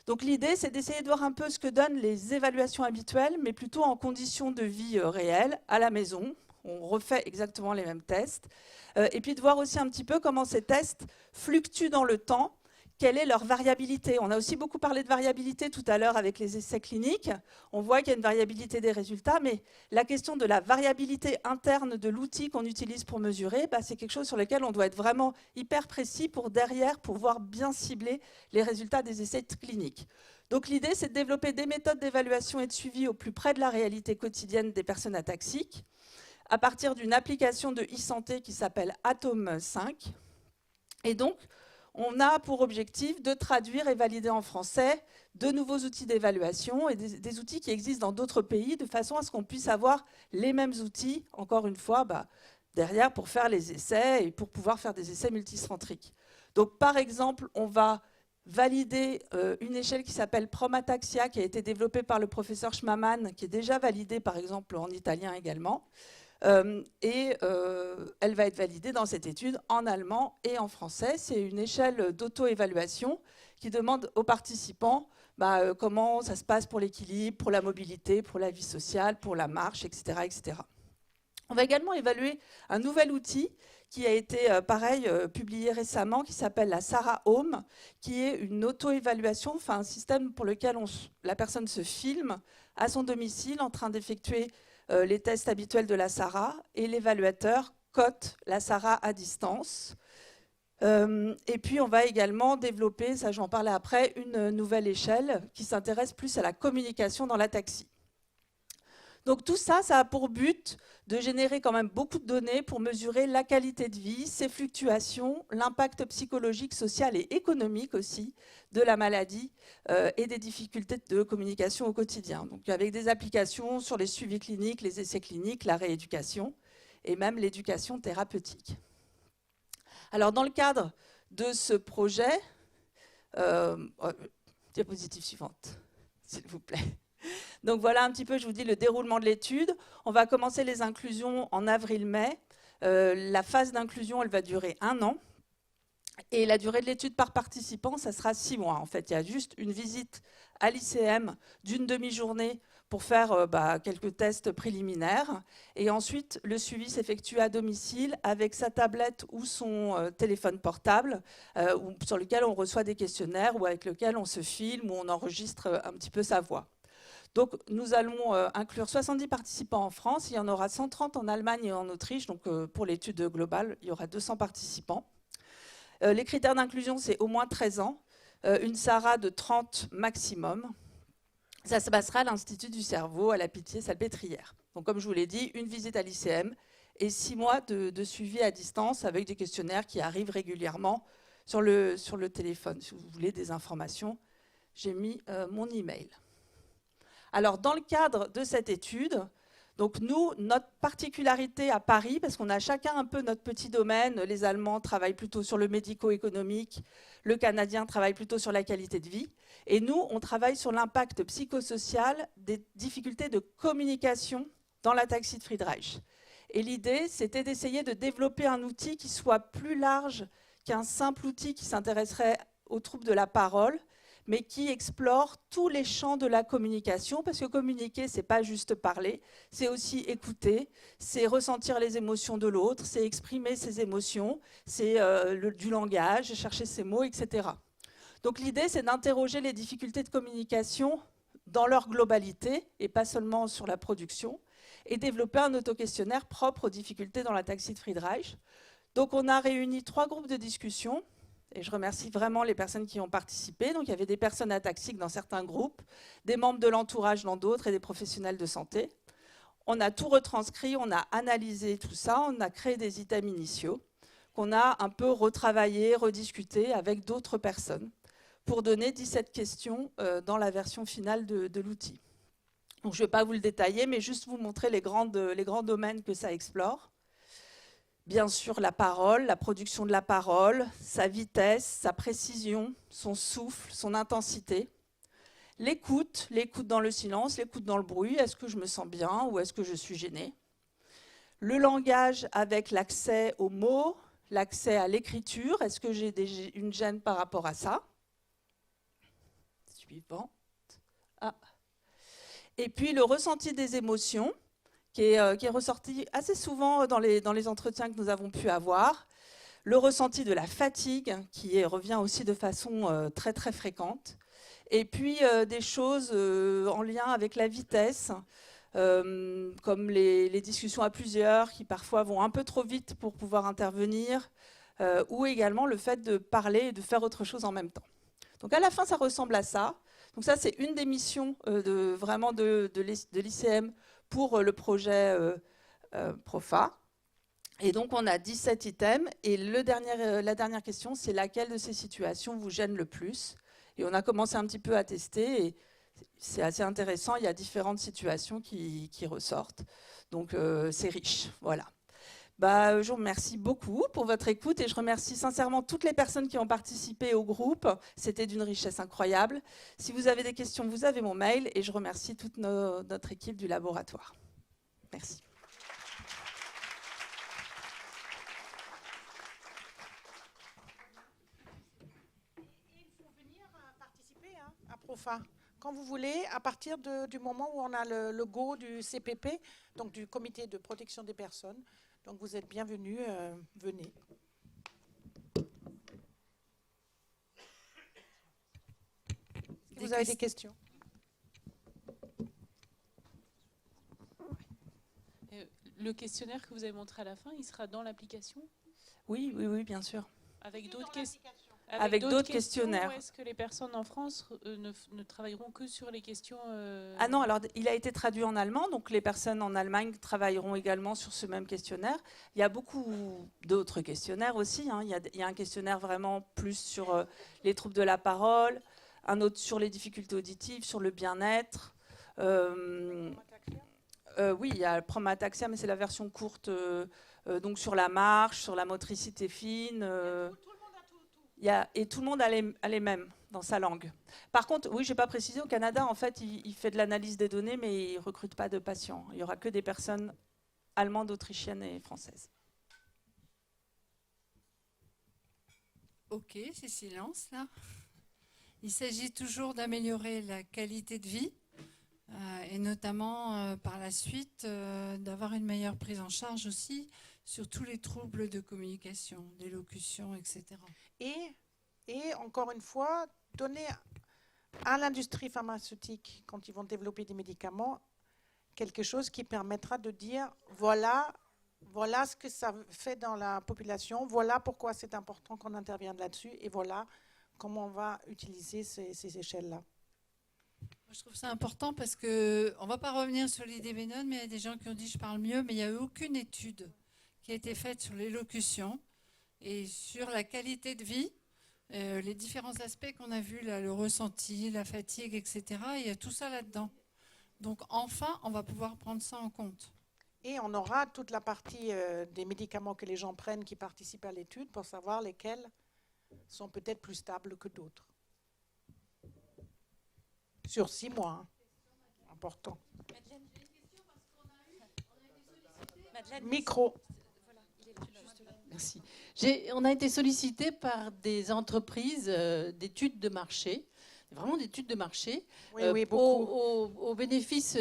Donc l'idée, c'est d'essayer de voir un peu ce que donnent les évaluations habituelles, mais plutôt en conditions de vie réelles, à la maison. On refait exactement les mêmes tests. Et puis de voir aussi un petit peu comment ces tests fluctuent dans le temps. Quelle est leur variabilité? On a aussi beaucoup parlé de variabilité tout à l'heure avec les essais cliniques. On voit qu'il y a une variabilité des résultats, mais la question de la variabilité interne de l'outil qu'on utilise pour mesurer, c'est quelque chose sur lequel on doit être vraiment hyper précis pour derrière pouvoir bien cibler les résultats des essais cliniques. Donc l'idée, c'est de développer des méthodes d'évaluation et de suivi au plus près de la réalité quotidienne des personnes ataxiques, à partir d'une application de e-santé qui s'appelle Atome 5. Et donc, on a pour objectif de traduire et valider en français de nouveaux outils d'évaluation et des outils qui existent dans d'autres pays, de façon à ce qu'on puisse avoir les mêmes outils, encore une fois, derrière pour faire les essais et pour pouvoir faire des essais multicentriques. Donc, par exemple, on va valider une échelle qui s'appelle Promataxia, qui a été développée par le professeur Schmaman, qui est déjà validée, par exemple, en italien également. Elle va être validée dans cette étude en allemand et en français. C'est une échelle d'auto-évaluation qui demande aux participants comment ça se passe pour l'équilibre, pour la mobilité, pour la vie sociale, pour la marche, etc., etc. On va également évaluer un nouvel outil qui a été, publié récemment, qui s'appelle la Sarah Home, qui est une auto-évaluation, un système pour lequel la personne se filme à son domicile en train d'effectuer les tests habituels de la SARA, et l'évaluateur cote la SARA à distance. Et puis on va également développer, ça j'en parlais après, une nouvelle échelle qui s'intéresse plus à la communication dans l'ataxie. Donc tout ça, ça a pour but de générer quand même beaucoup de données pour mesurer la qualité de vie, ses fluctuations, l'impact psychologique, social et économique aussi de la maladie et des difficultés de communication au quotidien. Donc avec des applications sur les suivis cliniques, les essais cliniques, la rééducation et même l'éducation thérapeutique. Alors dans le cadre de ce projet, diapositive suivante, s'il vous plaît. Donc voilà un petit peu, je vous dis, le déroulement de l'étude. On va commencer les inclusions en avril-mai. La phase d'inclusion, elle va durer 1 an. Et la durée de l'étude par participant, ça sera 6 mois. En fait, il y a juste une visite à l'ICM d'une demi-journée pour faire quelques tests préliminaires. Et ensuite, le suivi s'effectue à domicile avec sa tablette ou son téléphone portable, sur lequel on reçoit des questionnaires ou avec lequel on se filme ou on enregistre un petit peu sa voix. Donc, nous allons inclure 70 participants en France. Il y en aura 130 en Allemagne et en Autriche. Donc, pour l'étude globale, il y aura 200 participants. Les critères d'inclusion, c'est au moins 13 ans, une SARA de 30 maximum. Ça se passera à l'Institut du cerveau, à la Pitié-Salpêtrière. Donc, comme je vous l'ai dit, une visite à l'ICM et 6 mois de suivi à distance avec des questionnaires qui arrivent régulièrement sur le téléphone. Si vous voulez des informations, j'ai mis mon email. Alors, dans le cadre de cette étude, donc nous, notre particularité à Paris, parce qu'on a chacun un peu notre petit domaine, les Allemands travaillent plutôt sur le médico-économique, le Canadien travaille plutôt sur la qualité de vie, et nous, on travaille sur l'impact psychosocial des difficultés de communication dans l'ataxie de Friedreich. Et l'idée, c'était d'essayer de développer un outil qui soit plus large qu'un simple outil qui s'intéresserait aux troubles de la parole, mais qui explore tous les champs de la communication, parce que communiquer, ce n'est pas juste parler, c'est aussi écouter, c'est ressentir les émotions de l'autre, c'est exprimer ses émotions, c'est du langage, chercher ses mots, etc. Donc l'idée, c'est d'interroger les difficultés de communication dans leur globalité, et pas seulement sur la production, et développer un autoquestionnaire propre aux difficultés dans l'ataxie de Friedreich. Donc on a réuni 3 groupes de discussion. Et je remercie vraiment les personnes qui ont participé. Donc il y avait des personnes ataxiques dans certains groupes, des membres de l'entourage dans d'autres et des professionnels de santé. On a tout retranscrit, on a analysé tout ça, on a créé des items initiaux qu'on a un peu retravaillé, rediscuté avec d'autres personnes pour donner 17 questions dans la version finale de l'outil. Donc, je ne vais pas vous le détailler, mais juste vous montrer les grands domaines que ça explore. Bien sûr, la parole, la production de la parole, sa vitesse, sa précision, son souffle, son intensité. L'écoute dans le silence, l'écoute dans le bruit, est-ce que je me sens bien ou est-ce que je suis gênée? Le langage avec l'accès aux mots, l'accès à l'écriture, est-ce que j'ai une gêne par rapport à ça? Suivant. Ah. Et puis le ressenti des émotions, qui est ressorti assez souvent dans les entretiens que nous avons pu avoir. Le ressenti de la fatigue, qui revient aussi de façon très très fréquente. Et puis des choses en lien avec la vitesse, comme les discussions à plusieurs, qui parfois vont un peu trop vite pour pouvoir intervenir, ou également le fait de parler et de faire autre chose en même temps. Donc à la fin, ça ressemble à ça. Donc ça, c'est une des missions vraiment de l'ICM pour le projet PROFA. Et donc, on a 17 items. Et la dernière question, c'est laquelle de ces situations vous gêne le plus? Et on a commencé un petit peu à tester. Et c'est assez intéressant. Il y a différentes situations qui ressortent. Donc, c'est riche. Voilà. Je vous remercie beaucoup pour votre écoute et je remercie sincèrement toutes les personnes qui ont participé au groupe. C'était d'une richesse incroyable. Si vous avez des questions, vous avez mon mail et je remercie toute notre équipe du laboratoire. Merci. Il faut venir participer à PROFA quand vous voulez, à partir du moment où on a le go du CPP, donc du Comité de protection des personnes. Donc vous êtes bienvenus, venez. Vous avez des questions? Le questionnaire que vous avez montré à la fin, il sera dans l'application? Oui, bien sûr. Avec d'autres questions? Avec d'autres questionnaires. Ou est-ce que les personnes en France ne travailleront que sur les questions Ah non, alors il a été traduit en allemand, donc les personnes en Allemagne travailleront également sur ce même questionnaire. Il y a beaucoup d'autres questionnaires aussi. Il y a un questionnaire vraiment plus sur les troubles de la parole, un autre sur les difficultés auditives, sur le bien-être. Oui, il y a le Promataxia, mais c'est la version courte, donc sur la marche, sur la motricité fine. Et tout le monde a les mêmes dans sa langue. Par contre, oui, je n'ai pas précisé, au Canada, en fait, il fait de l'analyse des données, mais il ne recrute pas de patients. Il n'y aura que des personnes allemandes, autrichiennes et françaises. Ok, c'est silence là. Il s'agit toujours d'améliorer la qualité de vie et notamment par la suite d'avoir une meilleure prise en charge aussi sur tous les troubles de communication, d'élocution, etc. Et encore une fois, donner à l'industrie pharmaceutique, quand ils vont développer des médicaments, quelque chose qui permettra de dire voilà ce que ça fait dans la population, voilà pourquoi c'est important qu'on intervienne là-dessus et voilà comment on va utiliser ces échelles-là. Je trouve ça important parce qu'on ne va pas revenir sur l'idévénone, mais il y a des gens qui ont dit je parle mieux, mais il n'y a eu aucune étude qui a été faite sur l'élocution et sur la qualité de vie, les différents aspects qu'on a vus, là, le ressenti, la fatigue, etc. Il y a tout ça là-dedans. Donc enfin, on va pouvoir prendre ça en compte. Et on aura toute la partie des médicaments que les gens prennent qui participent à l'étude pour savoir lesquels sont peut-être plus stables que d'autres. Sur 6 mois. Important. Madeleine, j'ai une question parce qu'on a été sollicité. Micro. Merci. On a été sollicité par des entreprises d'études de marché, vraiment d'études de marché Oui, beaucoup. au bénéfice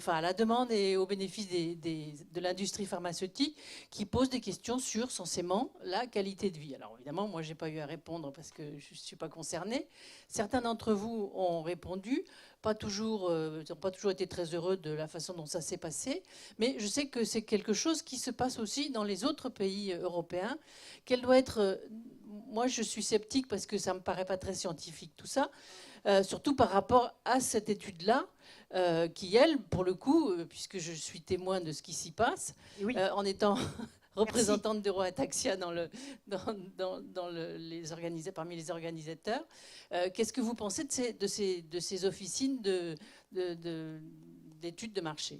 à la demande et au bénéfice de l'industrie pharmaceutique qui pose des questions sur censément la qualité de vie. Alors évidemment, moi, je n'ai pas eu à répondre parce que je ne suis pas concernée. Certains d'entre vous ont répondu, ils n'ont pas toujours été très heureux de la façon dont ça s'est passé, mais je sais que c'est quelque chose qui se passe aussi dans les autres pays européens, qu'elle doit être... moi, je suis sceptique parce que ça ne me paraît pas très scientifique tout ça, surtout par rapport à cette étude-là, qui, elle, pour le coup, puisque je suis témoin de ce qui s'y passe, en étant représentante d'Euroataxia parmi les organisateurs, qu'est-ce que vous pensez de ces officines d'études de marché ?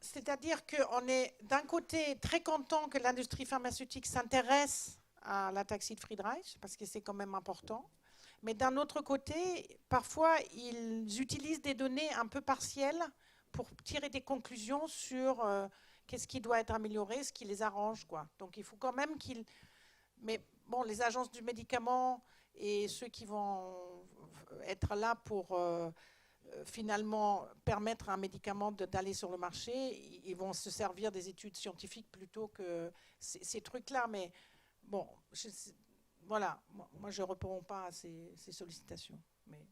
C'est-à-dire qu'on est d'un côté très content que l'industrie pharmaceutique s'intéresse à la taxi de Friedreich, parce que c'est quand même important. Mais d'un autre côté, parfois, ils utilisent des données un peu partielles pour tirer des conclusions sur qu'est-ce qui doit être amélioré, ce qui les arrange, quoi. Donc il faut quand même qu'ils... Mais bon, les agences du médicament et ceux qui vont être là pour... finalement permettre à un médicament d'aller sur le marché, ils vont se servir des études scientifiques plutôt que ces trucs-là. Mais bon, voilà, moi je ne réponds pas à ces sollicitations. Mais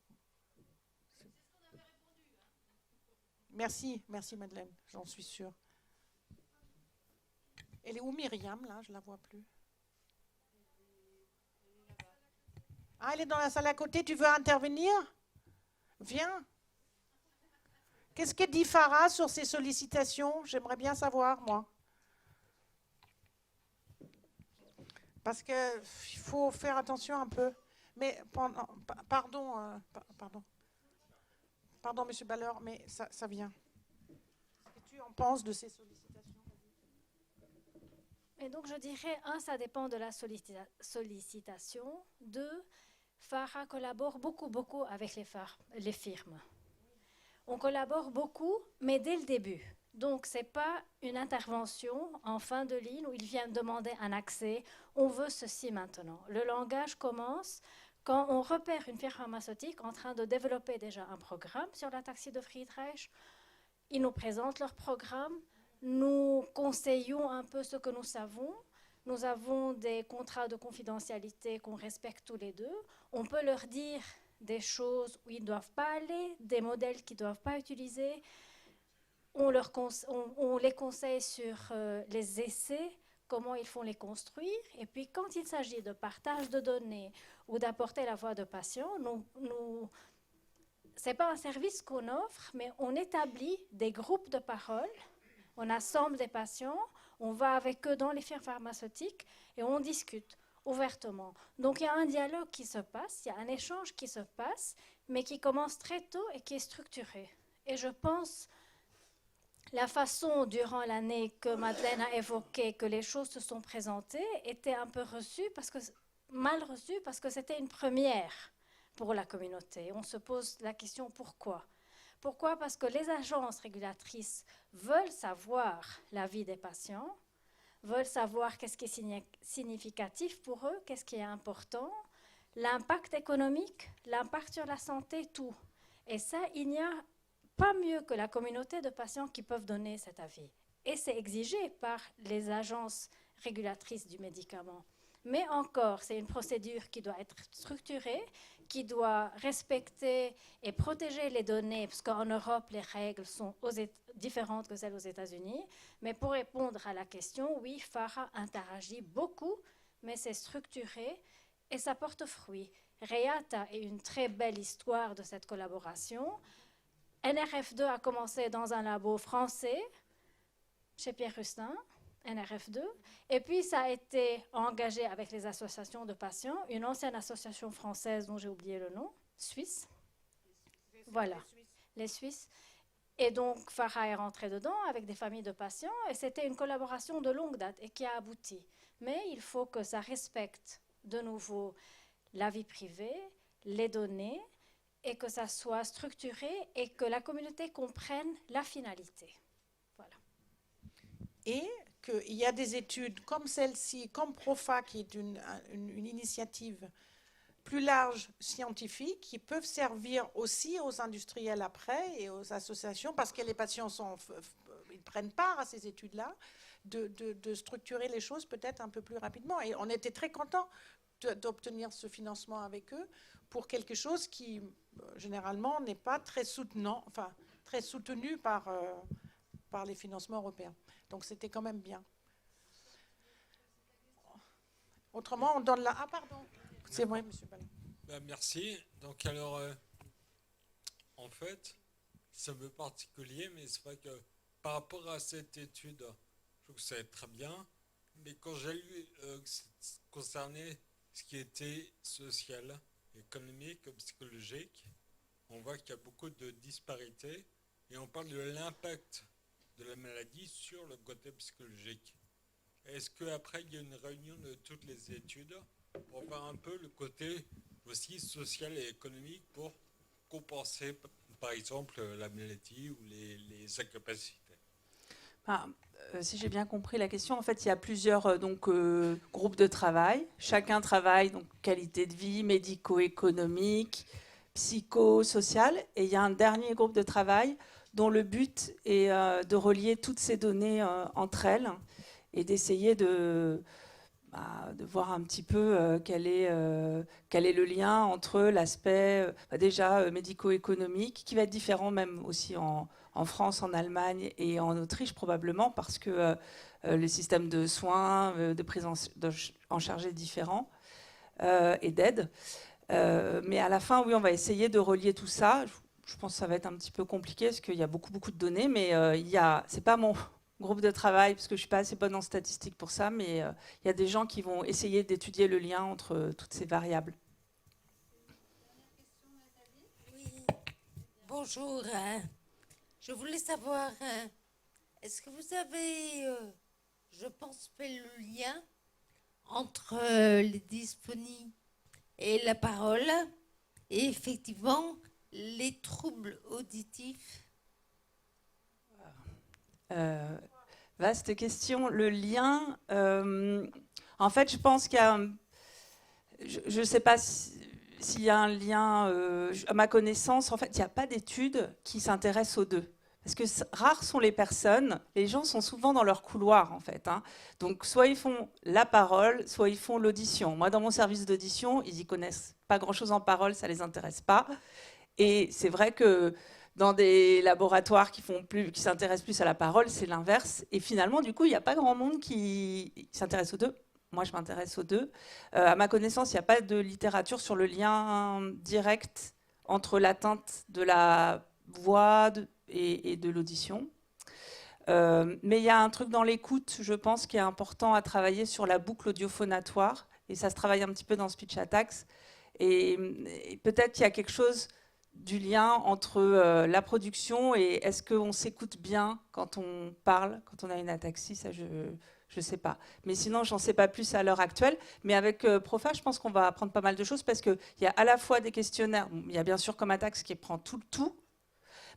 merci Madeleine, j'en suis sûre. Elle est où Myriam, là? Je ne la vois plus. Ah, elle est dans la salle à côté, tu veux intervenir? Viens. Qu'est-ce que dit Farah sur ces sollicitations? J'aimerais bien savoir, moi. Parce qu'il faut faire attention un peu. Mais, pardon, Monsieur Balleur, mais ça vient. Qu'est-ce que tu en penses de ces sollicitations? Et donc, je dirais, ça dépend de la sollicitation. 2, Farah collabore beaucoup avec les firmes. On collabore beaucoup, mais dès le début. Donc, ce n'est pas une intervention en fin de ligne où ils viennent demander un accès. On veut ceci maintenant. Le langage commence quand on repère une firme pharmaceutique en train de développer déjà un programme sur la taxi de Friedreich. Ils nous présentent leur programme. Nous conseillons un peu ce que nous savons. Nous avons des contrats de confidentialité qu'on respecte tous les deux. On peut leur dire des choses où ils ne doivent pas aller, des modèles qu'ils ne doivent pas utiliser. On les conseille sur les essais, comment ils font les construire. Et puis, quand il s'agit de partage de données ou d'apporter la voix de patients, ce n'est pas un service qu'on offre, mais on établit des groupes de parole. On assemble des patients, on va avec eux dans les firmes pharmaceutiques et on discute ouvertement. Donc il y a un dialogue qui se passe, il y a un échange qui se passe, mais qui commence très tôt et qui est structuré. Et je pense la façon durant l'année que Madeleine a évoquée, que les choses se sont présentées, était un peu mal reçue parce que c'était une première pour la communauté. On se pose la question pourquoi ? Pourquoi ? Parce que les agences régulatrices veulent savoir la vie des patients, veulent savoir qu'est-ce qui est significatif pour eux, qu'est-ce qui est important, l'impact économique, l'impact sur la santé, tout. Et ça, il n'y a pas mieux que la communauté de patients qui peuvent donner cet avis. Et c'est exigé par les agences régulatrices du médicament. Mais encore, c'est une procédure qui doit être structurée, qui doit respecter et protéger les données, parce qu'en Europe, les règles sont différentes que celles aux États-Unis. Mais pour répondre à la question, oui, Farah interagit beaucoup, mais c'est structuré et ça porte fruit. Reata est une très belle histoire de cette collaboration. NRF2 a commencé dans un labo français, chez Pierre Rustin, NRF2, et puis ça a été engagé avec les associations de patients, une ancienne association française dont j'ai oublié le nom, suisse. Voilà, les Suisses. Et donc Farah est rentrée dedans avec des familles de patients et c'était une collaboration de longue date et qui a abouti. Mais il faut que ça respecte de nouveau la vie privée, les données et que ça soit structuré et que la communauté comprenne la finalité. Voilà. Et qu'il y a des études comme celle-ci, comme PROFA, qui est une initiative plus larges scientifiques qui peuvent servir aussi aux industriels après et aux associations, parce que les patients ils prennent part à ces études-là, de structurer les choses peut-être un peu plus rapidement. Et on était très contents d'obtenir ce financement avec eux pour quelque chose qui, généralement, n'est pas très soutenant, enfin, très soutenu par les financements européens. Donc, c'était quand même bien. Autrement, on donne la... Ah, pardon. C'est vrai, monsieur Ballin. Merci. Donc, alors, en fait, c'est un peu particulier, mais c'est vrai que par rapport à cette étude, je trouve que c'est très bien. Mais quand j'ai lu concernait ce qui était social, économique, psychologique, on voit qu'il y a beaucoup de disparités et on parle de l'impact de la maladie sur le côté psychologique. Est-ce qu'après, il y a une réunion de toutes les études pour voir un peu le côté aussi social et économique pour compenser, par exemple, la maladie ou les incapacités? Si j'ai bien compris la question, en fait, il y a plusieurs groupes de travail. Chacun travaille, donc, qualité de vie, médico-économique, psychosocial. Et il y a un dernier groupe de travail dont le but est de relier toutes ces données entre elles et d'essayer de voir un petit peu quel est le lien entre l'aspect déjà médico-économique, qui va être différent même aussi en France, en Allemagne et en Autriche probablement, parce que le système de soins, de prise en charge est différent et d'aide. Mais à la fin, oui, on va essayer de relier tout ça. Je pense que ça va être un petit peu compliqué parce qu'il y a beaucoup de données, mais c'est pas mon groupe de travail, parce que je ne suis pas assez bonne en statistiques pour ça, mais il y a des gens qui vont essayer d'étudier le lien entre toutes ces variables. Oui, bonjour. Je voulais savoir, est-ce que vous avez, je pense, fait le lien entre les dysphonies et la parole et effectivement les troubles auditifs? Vaste question. Le lien, en fait, je pense qu'il y a... Je ne sais pas s'il y a un lien, à ma connaissance, en fait, il n'y a pas d'études qui s'intéressent aux deux. Parce que rares sont les personnes, les gens sont souvent dans leur couloir, en fait. Hein. Donc, soit ils font la parole, soit ils font l'audition. Moi, dans mon service d'audition, ils n'y connaissent pas grand-chose en parole, ça ne les intéresse pas. Et c'est vrai que dans des laboratoires qui s'intéressent plus à la parole, c'est l'inverse. Et finalement, du coup, il n'y a pas grand monde qui s'intéresse aux deux. Moi, je m'intéresse aux deux. À ma connaissance, il n'y a pas de littérature sur le lien direct entre l'atteinte de la voix et de l'audition. Mais il y a un truc dans l'écoute, je pense, qui est important à travailler sur la boucle audiophonatoire. Et ça se travaille un petit peu dans Speech Attacks. Et peut-être qu'il y a quelque chose du lien entre la production et est-ce qu'on s'écoute bien quand on parle, quand on a une ataxie, ça je ne sais pas. Mais sinon, j'en sais pas plus à l'heure actuelle. Mais avec Profa, je pense qu'on va apprendre pas mal de choses parce qu'il y a à la fois des questionnaires, il y a bien sûr comme Atax qui prend tout le tout,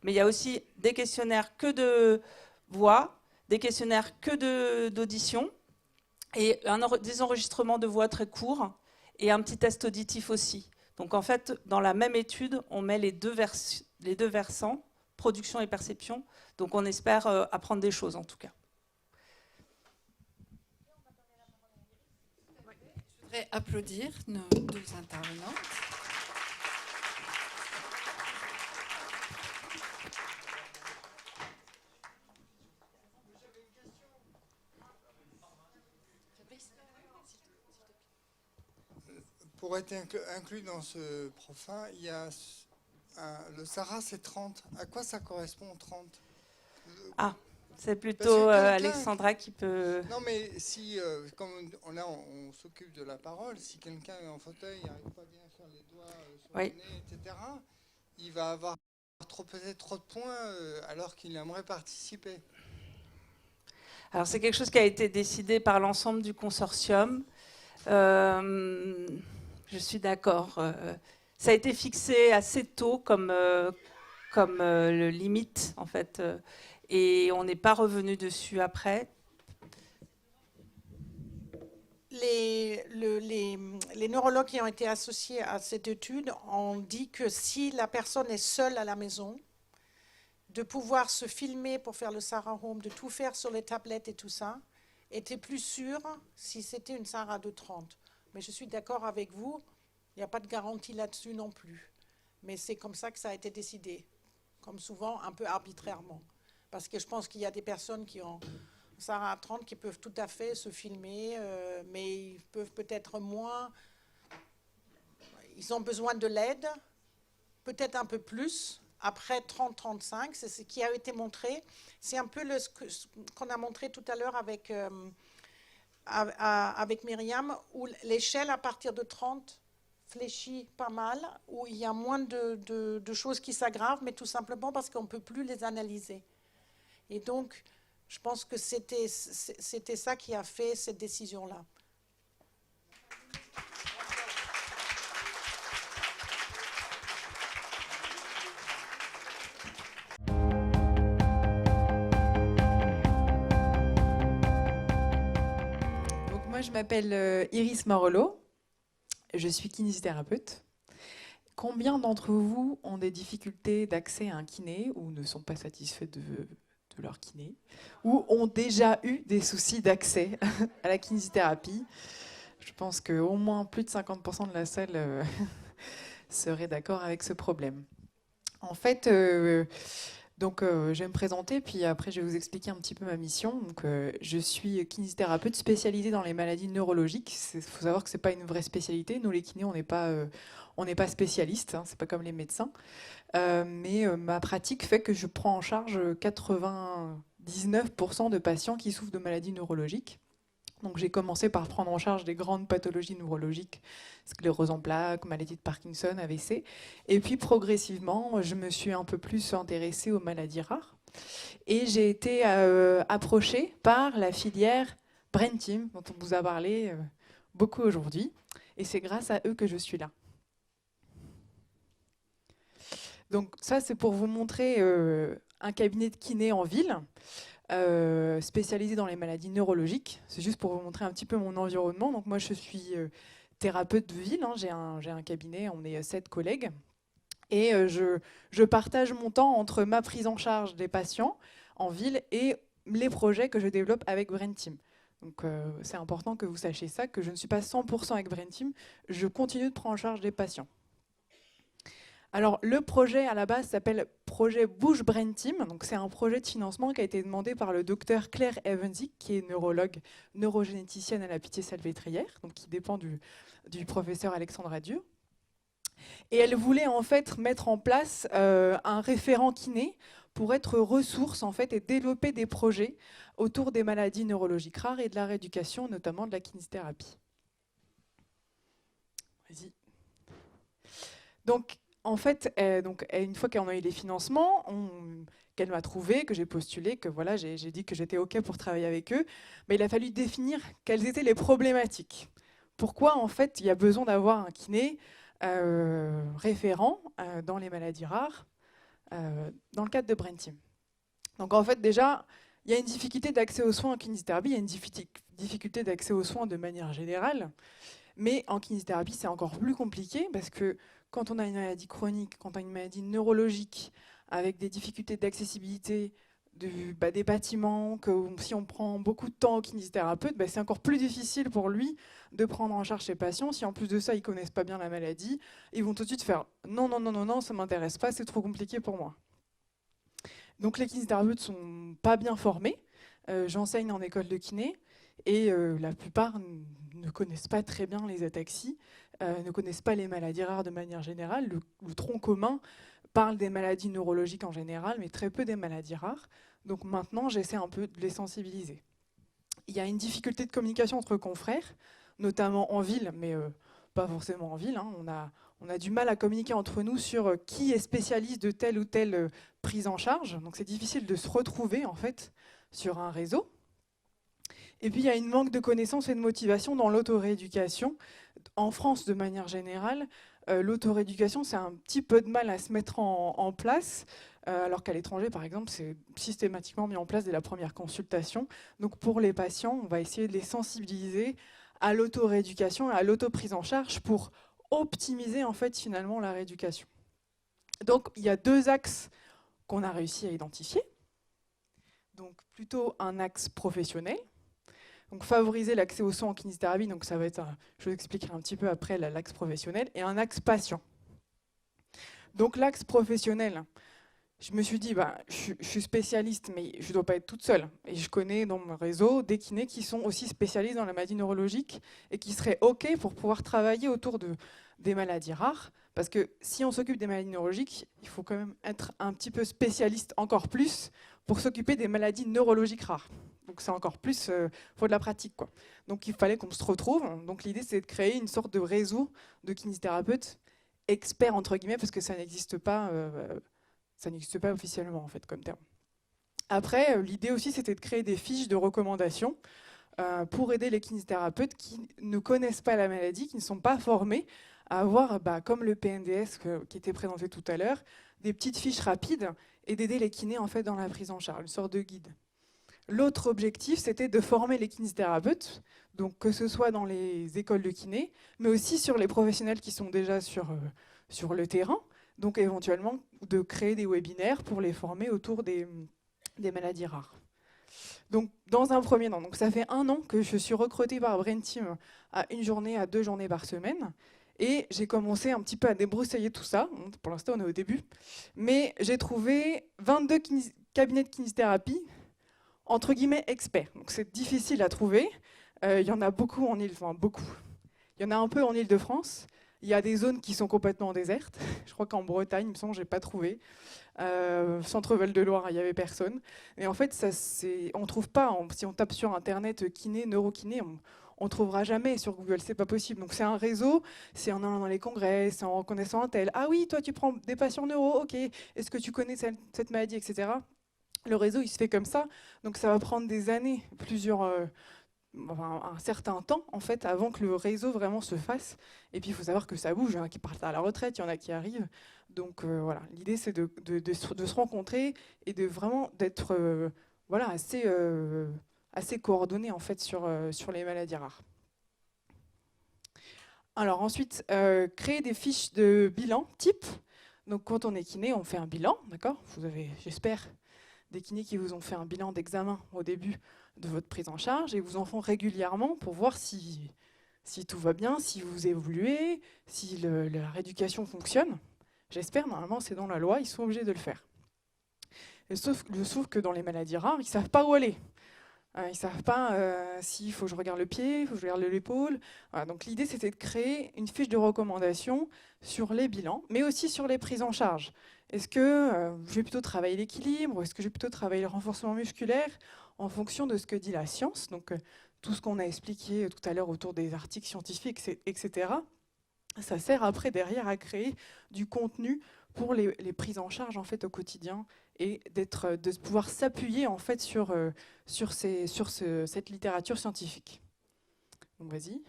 mais il y a aussi des questionnaires que de voix, des questionnaires que d'audition et des enregistrements de voix très courts et un petit test auditif aussi. Donc en fait, dans la même étude, on met les deux versants, production et perception. Donc on espère apprendre des choses en tout cas. Je voudrais applaudir nos deux intervenants. Pour être inclus dans ce profin, il y a le SARA, c'est 30. À quoi ça correspond, 30 ? Ah, c'est plutôt Alexandra qui peut... Non, mais si, comme on s'occupe de la parole, si quelqu'un est en fauteuil, n'arrive pas bien à faire les doigts sur le nez, etc., il va avoir peut-être trop de points alors qu'il aimerait participer. Alors, c'est quelque chose qui a été décidé par l'ensemble du consortium. Je suis d'accord. Ça a été fixé assez tôt comme limite, en fait, et on n'est pas revenu dessus après. les neurologues qui ont été associés à cette étude ont dit que si la personne est seule à la maison, de pouvoir se filmer pour faire le SARA Home, de tout faire sur les tablettes et tout ça, était plus sûr si c'était une SARA de 30. Mais je suis d'accord avec vous, il n'y a pas de garantie là-dessus non plus. Mais c'est comme ça que ça a été décidé, comme souvent un peu arbitrairement. Parce que je pense qu'il y a des personnes qui ont SARA à 30 qui peuvent tout à fait se filmer, mais ils peuvent peut-être moins. Ils ont besoin de l'aide, peut-être un peu plus. Après 30-35, c'est ce qui a été montré. C'est un peu ce qu'on a montré tout à l'heure avec Myriam, où l'échelle à partir de 30 fléchit pas mal, où il y a moins de choses qui s'aggravent, mais tout simplement parce qu'on ne peut plus les analyser. Et donc, je pense que c'était ça qui a fait cette décision-là. Donc moi, je m'appelle Iris Marolo. Je suis kinésithérapeute. Combien d'entre vous ont des difficultés d'accès à un kiné ou ne sont pas satisfaits de leur kiné ou ont déjà eu des soucis d'accès à la kinésithérapie? Je pense qu'au moins plus de 50% de la salle serait d'accord avec ce problème. En fait, je vais me présenter, puis après je vais vous expliquer un petit peu ma mission. Donc, je suis kinésithérapeute spécialisée dans les maladies neurologiques. Il faut savoir que ce n'est pas une vraie spécialité. Nous, les kinés, on n'est pas spécialistes, hein, ce n'est pas comme les médecins. Mais ma pratique fait que je prends en charge 99% de patients qui souffrent de maladies neurologiques. Donc j'ai commencé par prendre en charge des grandes pathologies neurologiques, sclérose en plaques, maladie de Parkinson, AVC. Et puis progressivement, je me suis un peu plus intéressée aux maladies rares. Et j'ai été approchée par la filière Brain Team, dont on vous a parlé beaucoup aujourd'hui. Et c'est grâce à eux que je suis là. Donc ça, c'est pour vous montrer un cabinet de kiné en ville. Spécialisée dans les maladies neurologiques. C'est juste pour vous montrer un petit peu mon environnement. Donc moi, je suis thérapeute de ville. Hein. J'ai un cabinet, on est 7 collègues. Et je partage mon temps entre ma prise en charge des patients en ville et les projets que je développe avec Brain Team. Donc c'est important que vous sachiez ça, que je ne suis pas 100% avec Brain Team. Je continue de prendre en charge des patients. Alors, le projet à la base s'appelle Projet Bouge Brain Team. Donc, c'est un projet de financement qui a été demandé par le docteur Claire Evensick, qui est neurologue, neurogénéticienne à la Pitié-Salpêtrière, donc qui dépend du professeur Alexandre Adieu. Et elle voulait en fait mettre en place un référent kiné pour être ressource en fait et développer des projets autour des maladies neurologiques rares et de la rééducation, notamment de la kinésithérapie. Vas-y. Donc, en fait, une fois qu'on a eu les financements, qu'elle m'a trouvé, que j'ai postulé, que voilà, j'ai dit que j'étais OK pour travailler avec eux, mais il a fallu définir quelles étaient les problématiques. Pourquoi, en fait, il y a besoin d'avoir un kiné référent dans les maladies rares dans le cadre de Brain Team. Donc, en fait, déjà, il y a une difficulté d'accès aux soins en kinésithérapie, il y a une difficulté d'accès aux soins de manière générale, mais en kinésithérapie, c'est encore plus compliqué parce que quand on a une maladie chronique, quand on a une maladie neurologique, avec des difficultés d'accessibilité des bâtiments, que si on prend beaucoup de temps au kinésithérapeute, c'est encore plus difficile pour lui de prendre en charge ses patients. Si en plus de ça, ils ne connaissent pas bien la maladie, ils vont tout de suite faire « non, non, non, non, non, ça ne m'intéresse pas, c'est trop compliqué pour moi ». Donc les kinésithérapeutes ne sont pas bien formés. J'enseigne en école de kiné et la plupart ne connaissent pas très bien les ataxies, ne connaissent pas les maladies rares de manière générale. Le tronc commun parle des maladies neurologiques en général, mais très peu des maladies rares. Donc maintenant, j'essaie un peu de les sensibiliser. Il y a une difficulté de communication entre confrères, notamment en ville, mais pas forcément en ville. Hein. On a du mal à communiquer entre nous sur qui est spécialiste de telle ou telle prise en charge. Donc c'est difficile de se retrouver en fait sur un réseau. Et puis il y a une manque de connaissances et de motivation dans l'autorééducation. En France, de manière générale, l'autorééducation, c'est un petit peu de mal à se mettre en place, alors qu'à l'étranger, par exemple, c'est systématiquement mis en place dès la première consultation. Donc pour les patients, on va essayer de les sensibiliser à l'auto-rééducation et à l'auto-prise en charge pour optimiser en fait finalement la rééducation. Donc il y a 2 axes qu'on a réussi à identifier. Donc plutôt un axe professionnel, donc favoriser l'accès aux soins en kinésithérapie, donc ça va être, je vous expliquerai un petit peu après l'axe professionnel, et un axe patient. Donc l'axe professionnel, je me suis dit, je suis spécialiste, mais je ne dois pas être toute seule. Et je connais dans mon réseau des kinés qui sont aussi spécialistes dans la maladie neurologique et qui seraient OK pour pouvoir travailler autour des maladies rares. Parce que si on s'occupe des maladies neurologiques, il faut quand même être un petit peu spécialiste encore plus pour s'occuper des maladies neurologiques rares. Donc c'est encore plus, faut de la pratique, quoi. Donc il fallait qu'on se retrouve. Donc l'idée, c'est de créer une sorte de réseau de kinésithérapeutes experts, entre guillemets, parce que ça n'existe pas... ça n'existe pas officiellement, en fait, comme terme. Après, l'idée aussi, c'était de créer des fiches de recommandations pour aider les kinésithérapeutes qui ne connaissent pas la maladie, qui ne sont pas formés à avoir, comme le PNDS qui était présenté tout à l'heure, des petites fiches rapides et d'aider les kinés en fait, dans la prise en charge, une sorte de guide. L'autre objectif, c'était de former les kinésithérapeutes, donc que ce soit dans les écoles de kiné, mais aussi sur les professionnels qui sont déjà sur le terrain, donc éventuellement de créer des webinaires pour les former autour des maladies rares. Donc dans un premier temps, donc ça fait 1 an que je suis recrutée par Brain Team à 1 journée, à 2 journées par semaine. Et j'ai commencé un petit peu à débroussailler tout ça. Pour l'instant, on est au début. Mais j'ai trouvé 22 cabinets de kinésithérapie, entre guillemets, experts. Donc c'est difficile à trouver. Il y en a beaucoup en beaucoup. Il y en a un peu en Île-de-France. Il y a des zones qui sont complètement désertes. Je crois qu'en Bretagne, il me semble, je n'ai pas trouvé. Centre-Val de Loire, il n'y avait personne. Et en fait, on ne trouve pas. Si on tape sur Internet kiné, neurokiné, on ne trouvera jamais sur Google. C'est pas possible. Donc c'est un réseau. C'est en allant dans les congrès, c'est en reconnaissant un tel. Ah oui, toi, tu prends des patients neuro. OK. Est-ce que tu connais cette maladie, etc. Le réseau, il se fait comme ça. Donc ça va prendre des années, un certain temps en fait avant que le réseau vraiment se fasse. Et puis il faut savoir que ça bouge, il y en a qui partent à la retraite, il y en a qui arrivent. Donc voilà, l'idée c'est de se rencontrer et de vraiment d'être assez coordonné en fait sur les maladies rares. Alors ensuite, créer des fiches de bilan type. Donc quand on est kiné, on fait un bilan, d'accord ? Vous avez, j'espère, des kinés qui vous ont fait un bilan d'examen au début de votre prise en charge et vous en font régulièrement pour voir si tout va bien, si vous évoluez, si la rééducation fonctionne. J'espère, normalement c'est dans la loi, ils sont obligés de le faire. Et sauf que dans les maladies rares, ils ne savent pas où aller. Ils ne savent pas s'il faut que je regarde le pied, il faut que je regarde l'épaule. Voilà, donc l'idée c'était de créer une fiche de recommandation sur les bilans, mais aussi sur les prises en charge. Est-ce que je vais plutôt travailler l'équilibre ou est-ce que je vais plutôt travailler le renforcement musculaire en fonction de ce que dit la science, donc tout ce qu'on a expliqué tout à l'heure autour des articles scientifiques, etc. Ça sert après derrière à créer du contenu pour les prises en charge en fait au quotidien et de pouvoir s'appuyer en fait sur cette littérature scientifique. Donc vas-y.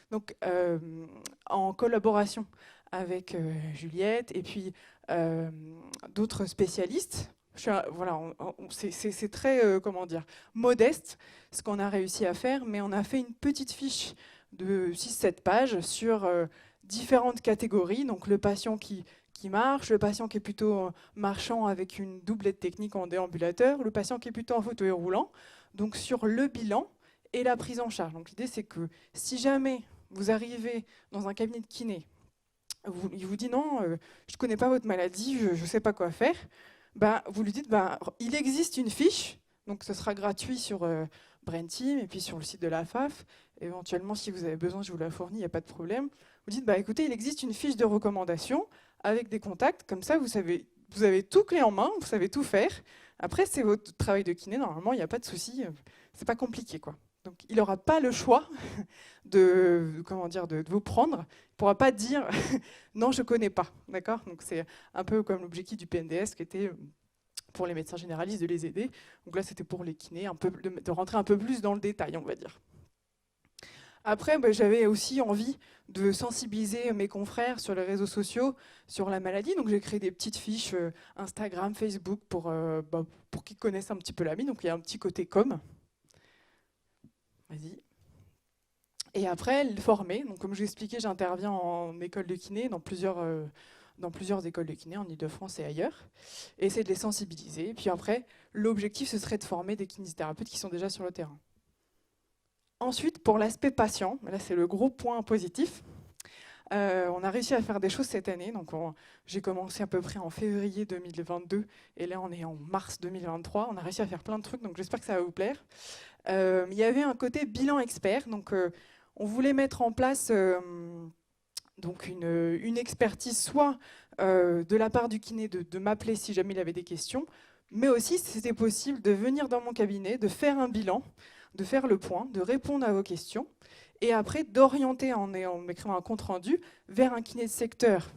Donc en collaboration avec Juliette et puis d'autres spécialistes. C'est très modeste ce qu'on a réussi à faire, mais on a fait une petite fiche de 6-7 pages sur différentes catégories. Donc le patient qui marche, le patient qui est plutôt marchant avec une doublette technique en déambulateur, le patient qui est plutôt en fauteuil roulant. Donc sur le bilan et la prise en charge. Donc l'idée c'est que si jamais vous arrivez dans un cabinet de kiné, il vous dit non, je ne connais pas votre maladie, je ne sais pas quoi faire. Vous lui dites, il existe une fiche, donc ce sera gratuit sur Brain Team et puis sur le site de la FAF. Éventuellement, si vous avez besoin, je vous la fournis, il n'y a pas de problème. Vous dites, écoutez, il existe une fiche de recommandation avec des contacts, comme ça vous avez tout clé en main, vous savez tout faire. Après, c'est votre travail de kiné, normalement, il n'y a pas de souci, c'est pas compliqué, quoi. Donc il n'aura pas le choix de vous prendre. Il ne pourra pas dire non, je ne connais pas. D'accord ? Donc c'est un peu comme l'objectif du PNDS qui était pour les médecins généralistes de les aider. Donc là, c'était pour les kinés, de rentrer un peu plus dans le détail, on va dire. Après, j'avais aussi envie de sensibiliser mes confrères sur les réseaux sociaux sur la maladie. Donc j'ai créé des petites fiches Instagram, Facebook pour qu'ils connaissent un petit peu la maladie. Donc il y a un petit côté com. Vas-y. Et après, le former. Donc, comme je vous expliquais, j'interviens en école de kiné, dans plusieurs écoles de kiné, en Ile-de-France et ailleurs, et essayer de les sensibiliser. Et puis après, l'objectif, ce serait de former des kinésithérapeutes qui sont déjà sur le terrain. Ensuite, pour l'aspect patient, là c'est le gros point positif, on a réussi à faire des choses cette année. Donc j'ai commencé à peu près en février 2022, et là on est en mars 2023. On a réussi à faire plein de trucs, donc j'espère que ça va vous plaire. Il y avait un côté bilan expert, donc on voulait mettre en place donc une expertise, soit de la part du kiné de m'appeler si jamais il avait des questions, mais aussi si c'était possible de venir dans mon cabinet, de faire un bilan, de faire le point, de répondre à vos questions, et après d'orienter en écrivant un compte-rendu vers un kiné de secteur,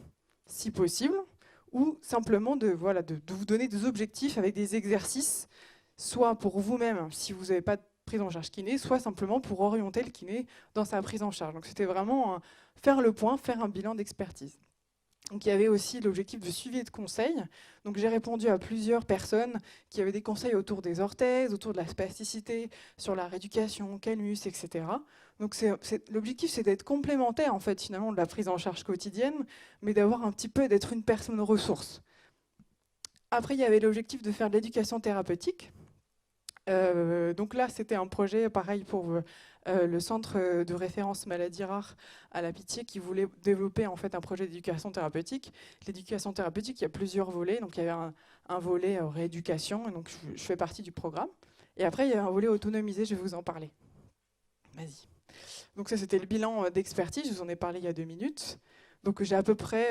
si possible, ou simplement de vous donner des objectifs avec des exercices, soit pour vous-même, si vous n'avez pas de prise en charge kiné, soit simplement pour orienter le kiné dans sa prise en charge. Donc c'était vraiment faire le point, faire un bilan d'expertise. Donc il y avait aussi l'objectif de suivi et de conseil. Donc j'ai répondu à plusieurs personnes qui avaient des conseils autour des orthèses, autour de la spasticité, sur la rééducation, canus, etc. Donc l'objectif, c'est d'être complémentaire en fait finalement de la prise en charge quotidienne, mais d'avoir un petit peu, d'être une personne ressource. Après, il y avait l'objectif de faire de l'éducation thérapeutique. Donc là, c'était un projet pareil pour le centre de référence maladies rares à la Pitié qui voulait développer en fait un projet d'éducation thérapeutique. L'éducation thérapeutique, il y a plusieurs volets. Donc il y avait un volet rééducation, et donc je fais partie du programme. Et après, il y avait un volet autonomisé, je vais vous en parler. Vas-y. Donc ça, c'était le bilan d'expertise, je vous en ai parlé il y a 2 minutes. Donc j'ai à peu près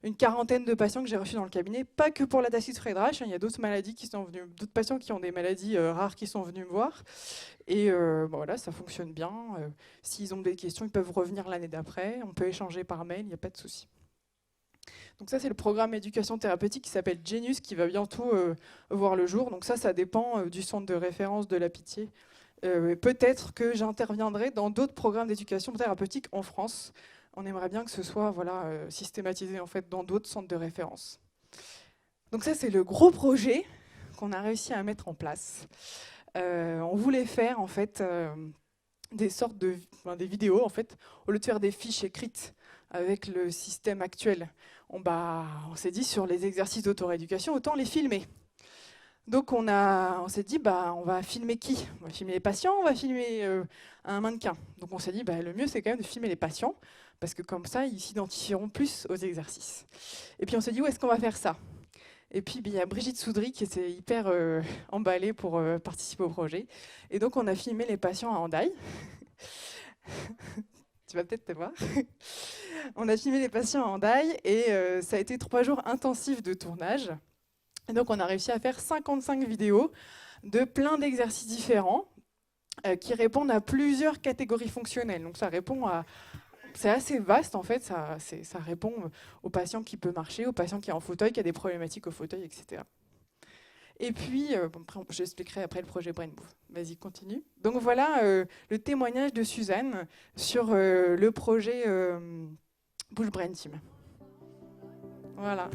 une quarantaine de patients que j'ai reçus dans le cabinet, pas que pour la Tachypside-Rach, il y a d'autres maladies qui sont venues, d'autres patients qui ont des maladies rares qui sont venus me voir. Et voilà, ça fonctionne bien. S'ils ont des questions, ils peuvent revenir l'année d'après. On peut échanger par mail, il n'y a pas de souci. Donc ça, c'est le programme éducation thérapeutique qui s'appelle Genius, qui va bientôt voir le jour. Donc ça dépend du centre de référence de la Pitié. Peut-être que j'interviendrai dans d'autres programmes d'éducation thérapeutique en France. On aimerait bien que ce soit systématisé en fait, dans d'autres centres de référence. Donc ça, c'est le gros projet qu'on a réussi à mettre en place. On voulait faire en fait, des sortes des vidéos, en fait, au lieu de faire des fiches écrites avec le système actuel. On s'est dit, sur les exercices d'autorééducation, autant les filmer. Donc on s'est dit, on va filmer qui? On va filmer les patients, on va filmer un mannequin. Donc on s'est dit, le mieux c'est quand même de filmer les patients, parce que comme ça, ils s'identifieront plus aux exercices. Et puis on s'est dit, où est-ce qu'on va faire ça? Et puis il y a Brigitte Soudry qui était hyper emballée pour participer au projet. Et donc on a filmé les patients à Hendaye. Tu vas peut-être te voir. On a filmé les patients à Hendaye et ça a été 3 jours intensifs de tournage. Et donc on a réussi à faire 55 vidéos de plein d'exercices différents qui répondent à plusieurs catégories fonctionnelles. Donc ça répond à... C'est assez vaste en fait, ça répond aux patients qui peuvent marcher, aux patients qui sont en fauteuil, qui ont des problématiques au fauteuil, etc. Et puis, j'expliquerai après le projet Brain Move. Vas-y, continue. Donc voilà le témoignage de Suzanne sur le projet Bouge Brain Team. Voilà.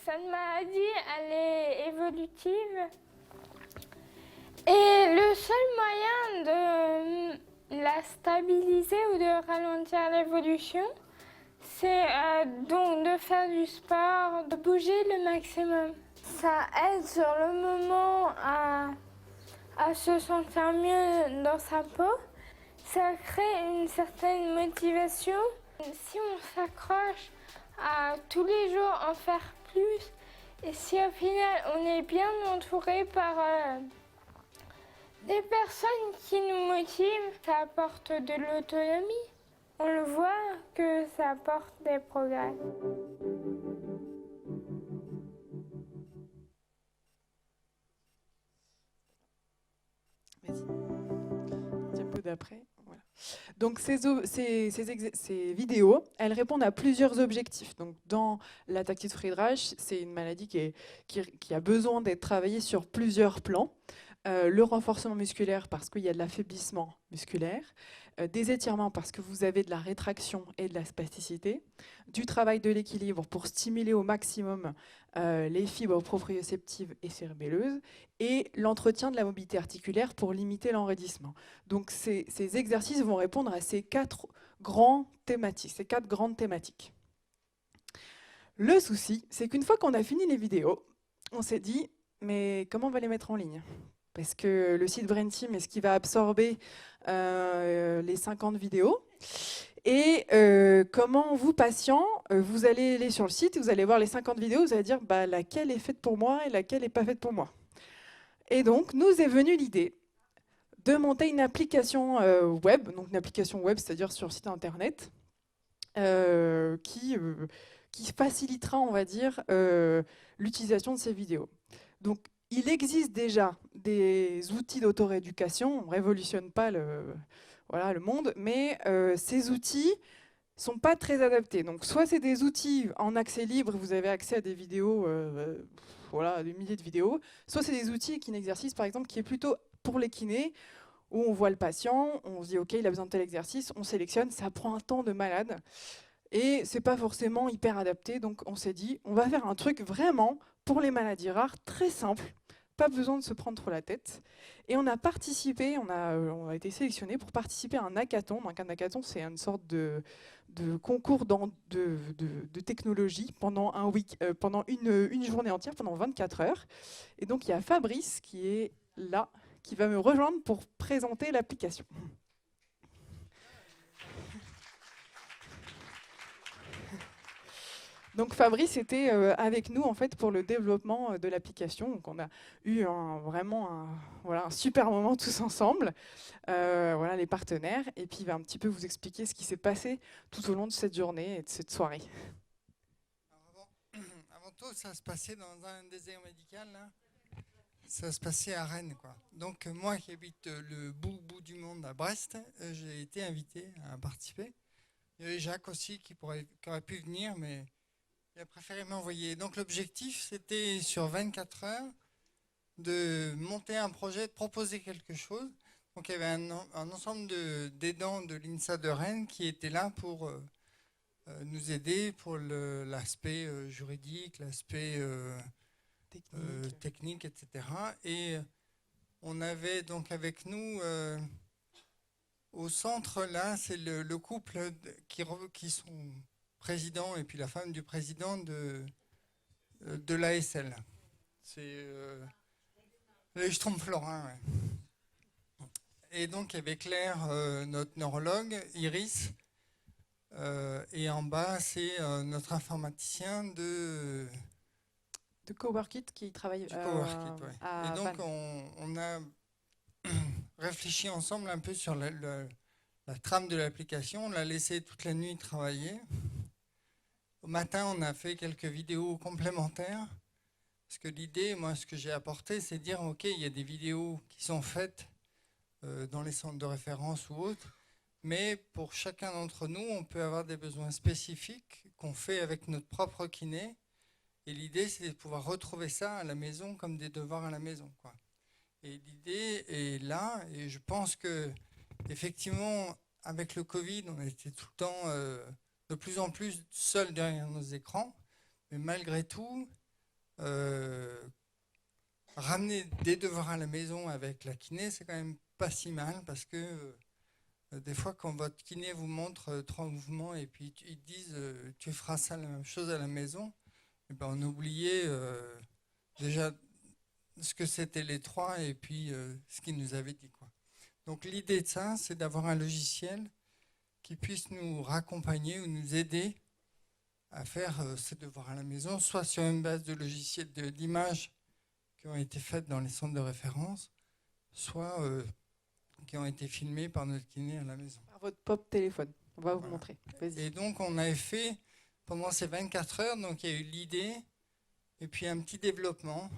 Cette maladie, elle est évolutive. Et le seul moyen de la stabiliser ou de ralentir l'évolution, c'est donc de faire du sport, de bouger le maximum. Ça aide sur le moment à se sentir mieux dans sa peau. Ça crée une certaine motivation. Si on s'accroche à tous les jours en faire plus, et si au final on est bien entouré par des personnes qui nous motivent, ça apporte de l'autonomie. On le voit que ça apporte des progrès. Vas-y. Diapo d'après. Voilà. Donc ces vidéos, elles répondent à plusieurs objectifs. Donc dans la Tachypside-Rach, c'est une maladie qui a besoin d'être travaillée sur plusieurs plans. Le renforcement musculaire parce qu'il y a de l'affaiblissement musculaire, des étirements parce que vous avez de la rétraction et de la spasticité, du travail de l'équilibre pour stimuler au maximum les fibres proprioceptives et cérébelleuses, et l'entretien de la mobilité articulaire pour limiter l'enraidissement. Donc ces exercices vont répondre à ces quatre grandes thématiques. Le souci, c'est qu'une fois qu'on a fini les vidéos, on s'est dit, mais comment on va les mettre en ligne ? Parce que le site Brain Team est ce qui va absorber les 50 vidéos. Et comment vous, patients, vous allez aller sur le site, vous allez voir les 50 vidéos, vous allez dire bah, laquelle est faite pour moi et laquelle n'est pas faite pour moi. Et donc, nous est venue l'idée de monter une application web, donc une application web, c'est-à-dire sur site internet, qui facilitera, on va dire, l'utilisation de ces vidéos. Donc, il existe déjà des outils d'autorééducation, on ne révolutionne pas le monde, mais ces outils ne sont pas très adaptés. Donc, soit c'est des outils en accès libre, vous avez accès à des vidéos, des milliers de vidéos, soit c'est des outils qui n'exercent, par exemple, qui est plutôt pour les kinés, où on voit le patient, on se dit ok, il a besoin de tel exercice, on sélectionne, ça prend un temps de malade et c'est pas forcément hyper adapté. Donc on s'est dit, on va faire un truc vraiment pour les maladies rares, très simple, pas besoin de se prendre trop la tête. Et on a participé, on a été sélectionné pour participer à un hackathon. Donc un hackathon, c'est une sorte de concours de technologie pendant une journée entière, pendant 24 heures. Et donc il y a Fabrice qui est là, qui va me rejoindre pour présenter l'application. Donc Fabrice était avec nous en fait pour le développement de l'application. Donc on a eu vraiment un super moment tous ensemble. Les partenaires. Et puis il va un petit peu vous expliquer ce qui s'est passé tout au long de cette journée et de cette soirée. Avant tout, ça se passait dans un désert médical là. Ça se passait à Rennes, quoi. Donc moi qui habite le bout du monde à Brest, j'ai été invité à participer. Il y avait Jacques aussi qui aurait pu venir, mais il a préféré m'envoyer. Donc l'objectif, c'était sur 24 heures de monter un projet, de proposer quelque chose. Donc il y avait un ensemble d'aidants de l'INSA de Rennes qui étaient là pour nous aider pour l'aspect juridique, l'aspect technique, etc. Et on avait donc avec nous au centre là, c'est le couple qui sont présidents et puis la femme du président de l'ASL. C'est les Schtroumpfs-Lorrain. Ouais. Et donc il y avait Claire, notre neurologue, Iris, et en bas c'est notre informaticien de Coworkit qui travaille à et donc on a réfléchi ensemble un peu sur la trame de l'application. On l'a laissé toute la nuit travailler. Au matin, on a fait quelques vidéos complémentaires. Parce que l'idée, moi, ce que j'ai apporté, c'est de dire, OK, il y a des vidéos qui sont faites dans les centres de référence ou autres, mais pour chacun d'entre nous, on peut avoir des besoins spécifiques qu'on fait avec notre propre kiné. Et l'idée, c'est de pouvoir retrouver ça à la maison comme des devoirs à la maison, quoi. Et l'idée est là, et je pense que effectivement, avec le Covid, on était tout le temps de plus en plus seuls derrière nos écrans. Mais malgré tout, ramener des devoirs à la maison avec la kiné, c'est quand même pas si mal, parce que des fois, quand votre kiné vous montre 3 mouvements et puis ils disent tu feras ça la même chose à la maison, et ben on oubliait déjà ce que c'était les 3 et puis ce qu'ils nous avaient dit, quoi. Donc l'idée de ça, c'est d'avoir un logiciel qui puisse nous raccompagner ou nous aider à faire ces devoirs à la maison, soit sur une base de logiciels d'images qui ont été faites dans les centres de référence, soit qui ont été filmés par notre kiné à la maison. Par votre pop téléphone, on va vous montrer. Et donc on avait fait, pendant ces 24 heures, donc il y a eu l'idée, et puis un petit développement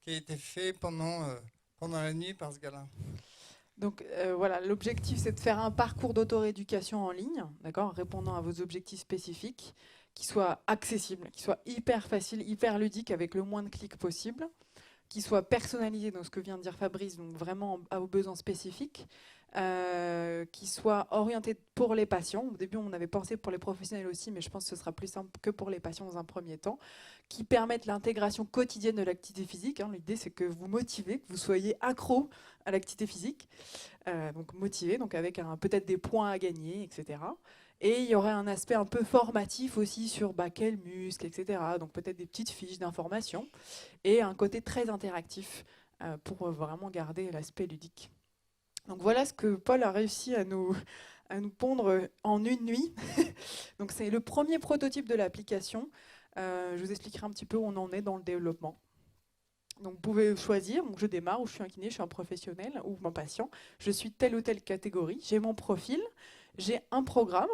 qui a été fait pendant la nuit par ce gars-là. Donc l'objectif c'est de faire un parcours d'autorééducation en ligne, d'accord, répondant à vos objectifs spécifiques, qui soit accessible, qui soit hyper facile, hyper ludique, avec le moins de clics possible, qui soit personnalisé, donc ce que vient de dire Fabrice, donc vraiment à vos besoins spécifiques, qui soit orienté pour les patients. Au début, on avait pensé pour les professionnels aussi, mais je pense que ce sera plus simple que pour les patients dans un premier temps, qui permettent l'intégration quotidienne de l'activité physique. L'idée, c'est que vous motivez, que vous soyez accro à l'activité physique, donc motivé, donc avec peut-être des points à gagner, etc. Et il y aurait un aspect un peu formatif aussi sur quels muscles, etc. Donc peut-être des petites fiches d'information et un côté très interactif pour vraiment garder l'aspect ludique. Donc voilà ce que Paul a réussi à nous pondre en une nuit. Donc c'est le premier prototype de l'application. Je vous expliquerai un petit peu où on en est dans le développement. Donc vous pouvez choisir, donc je démarre, ou je suis un kiné, je suis un professionnel, ou un patient. Je suis telle ou telle catégorie, j'ai mon profil, j'ai un programme.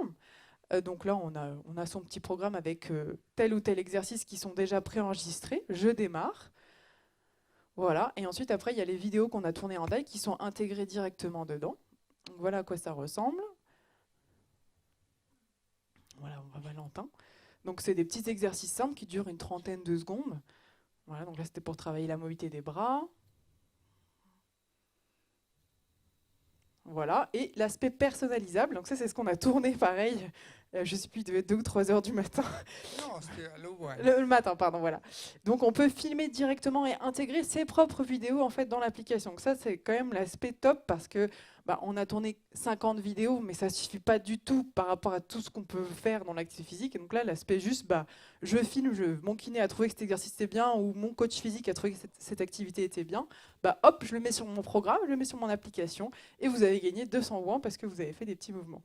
Donc là, on a son petit programme avec tel ou tel exercice qui sont déjà préenregistrés. Je démarre. Voilà, et ensuite après il y a les vidéos qu'on a tournées en DAI qui sont intégrées directement dedans. Donc voilà à quoi ça ressemble. Voilà, on va Valentin. Donc c'est des petits exercices simples qui durent une trentaine de secondes. Voilà, donc là c'était pour travailler la mobilité des bras. Voilà, et l'aspect personnalisable, donc ça c'est ce qu'on a tourné pareil, je sais plus, il devait être 2 ou 3 heures du matin. Non, c'était à l'aube, ouais. Le matin, pardon, voilà. Donc on peut filmer directement et intégrer ses propres vidéos en fait dans l'application. Donc ça c'est quand même l'aspect top parce que on a tourné 50 vidéos, mais ça ne suffit pas du tout par rapport à tout ce qu'on peut faire dans l'activité physique. Et donc là, l'aspect juste, je filme, mon kiné a trouvé que cet exercice était bien, ou mon coach physique a trouvé que cette activité était bien, hop, je le mets sur mon programme, je le mets sur mon application, et vous avez gagné 200 points parce que vous avez fait des petits mouvements.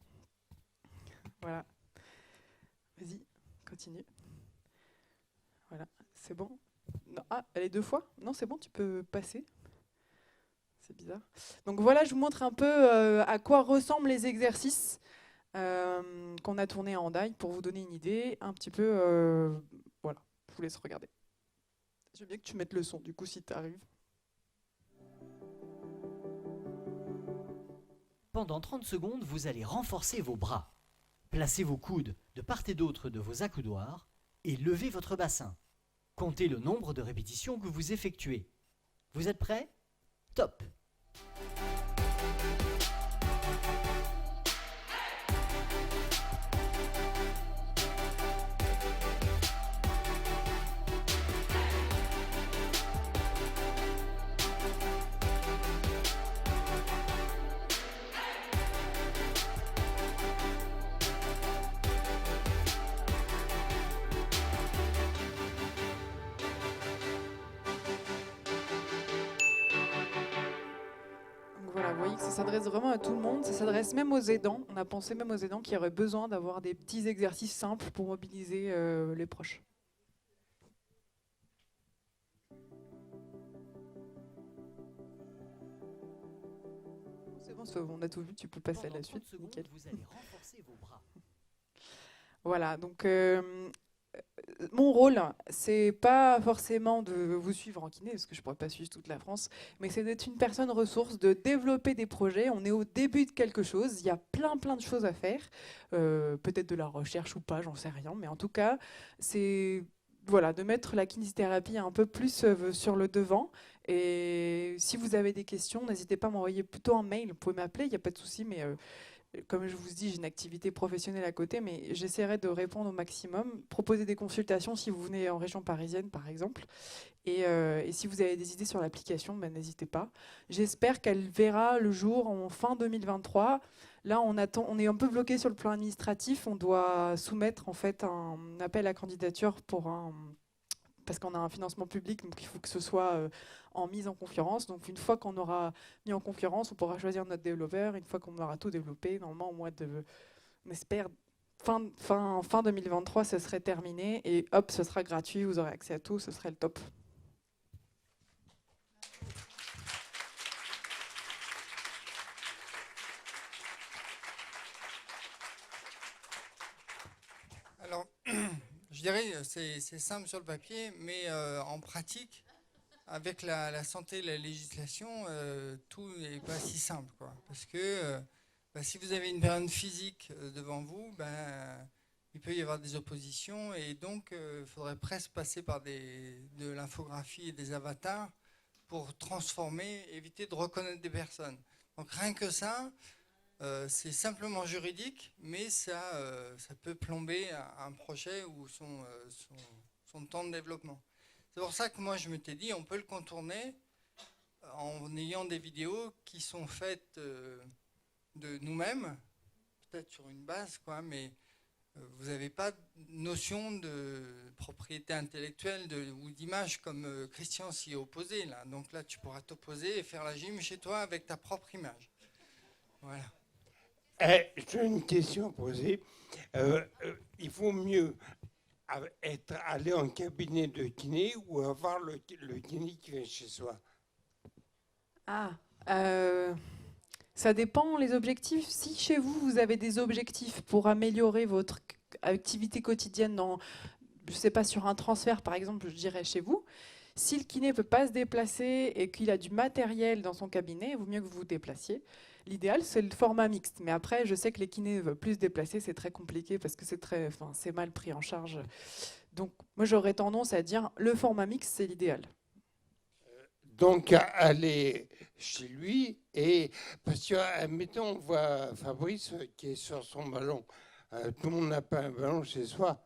Voilà. Vas-y, continue. Voilà, c'est bon. Non, elle est 2 fois? Non, c'est bon, tu peux passer. C'est bizarre. Donc voilà, je vous montre un peu à quoi ressemblent les exercices qu'on a tournés en DAI pour vous donner une idée. Un petit peu, voilà, je vous laisse regarder. Je veux bien que tu mettes le son, du coup, si tu arrives. Pendant 30 secondes, vous allez renforcer vos bras. Placez vos coudes de part et d'autre de vos accoudoirs et levez votre bassin. Comptez le nombre de répétitions que vous effectuez. Vous êtes prêts ? Top! Vous voyez que ça s'adresse vraiment à tout le monde, ça s'adresse même aux aidants. On a pensé même aux aidants qui auraient besoin d'avoir des petits exercices simples pour mobiliser les proches. C'est bon, on a tout vu, tu peux passer à la suite. Nickel. Vous allez renforcer vos bras. Voilà, donc mon rôle, c'est pas forcément de vous suivre en kiné, parce que je pourrais pas suivre toute la France, mais c'est d'être une personne ressource, de développer des projets. On est au début de quelque chose, il y a plein de choses à faire, peut-être de la recherche ou pas, j'en sais rien, mais en tout cas, c'est de mettre la kinésithérapie un peu plus sur le devant. Et si vous avez des questions, n'hésitez pas à m'envoyer plutôt un mail, vous pouvez m'appeler, il n'y a pas de souci, mais comme je vous dis, j'ai une activité professionnelle à côté, mais j'essaierai de répondre au maximum, proposer des consultations si vous venez en région parisienne, par exemple. Et si vous avez des idées sur l'application, n'hésitez pas. J'espère qu'elle verra le jour en fin 2023. Là, on est un peu bloqué sur le plan administratif. On doit soumettre en fait un appel à candidature parce qu'on a un financement public, donc il faut que ce soit en mise en concurrence. Donc une fois qu'on aura mis en concurrence, on pourra choisir notre développeur. Une fois qu'on aura tout développé, normalement au mois de, on espère, fin 2023, ce serait terminé. Et hop, ce sera gratuit, vous aurez accès à tout, ce serait le top. Alors, je dirais, c'est simple sur le papier, mais en pratique, avec la santé et la législation, tout n'est pas si simple, quoi. Parce que si vous avez une personne physique devant vous, il peut y avoir des oppositions, et donc il faudrait presque passer par de l'infographie et des avatars pour transformer, éviter de reconnaître des personnes. Donc rien que ça, c'est simplement juridique, mais ça peut plomber un projet ou son temps de développement. C'est pour ça que moi je m'étais dit, on peut le contourner en ayant des vidéos qui sont faites de nous-mêmes, peut-être sur une base, quoi, mais vous n'avez pas de notion de propriété intellectuelle ou d'image comme Christian s'y est opposé. Là. Donc là, tu pourras t'opposer et faire la gym chez toi avec ta propre image. Voilà. J'ai une question à poser. Il faut mieux aller en cabinet de kiné ou avoir le kiné qui vient chez soi? Ça dépend les objectifs. Si chez vous, vous avez des objectifs pour améliorer votre activité quotidienne, je ne sais pas, sur un transfert par exemple, je dirais chez vous. Si le kiné ne peut pas se déplacer et qu'il a du matériel dans son cabinet, il vaut mieux que vous vous déplaciez. L'idéal, c'est le format mixte. Mais après, je sais que les kinés ne veulent plus se déplacer, c'est très compliqué parce que c'est mal pris en charge. Donc, moi, j'aurais tendance à dire le format mixte, c'est l'idéal. Donc, aller chez lui, et parce que, admettons, on voit Fabrice qui est sur son ballon. Tout le monde n'a pas un ballon chez soi.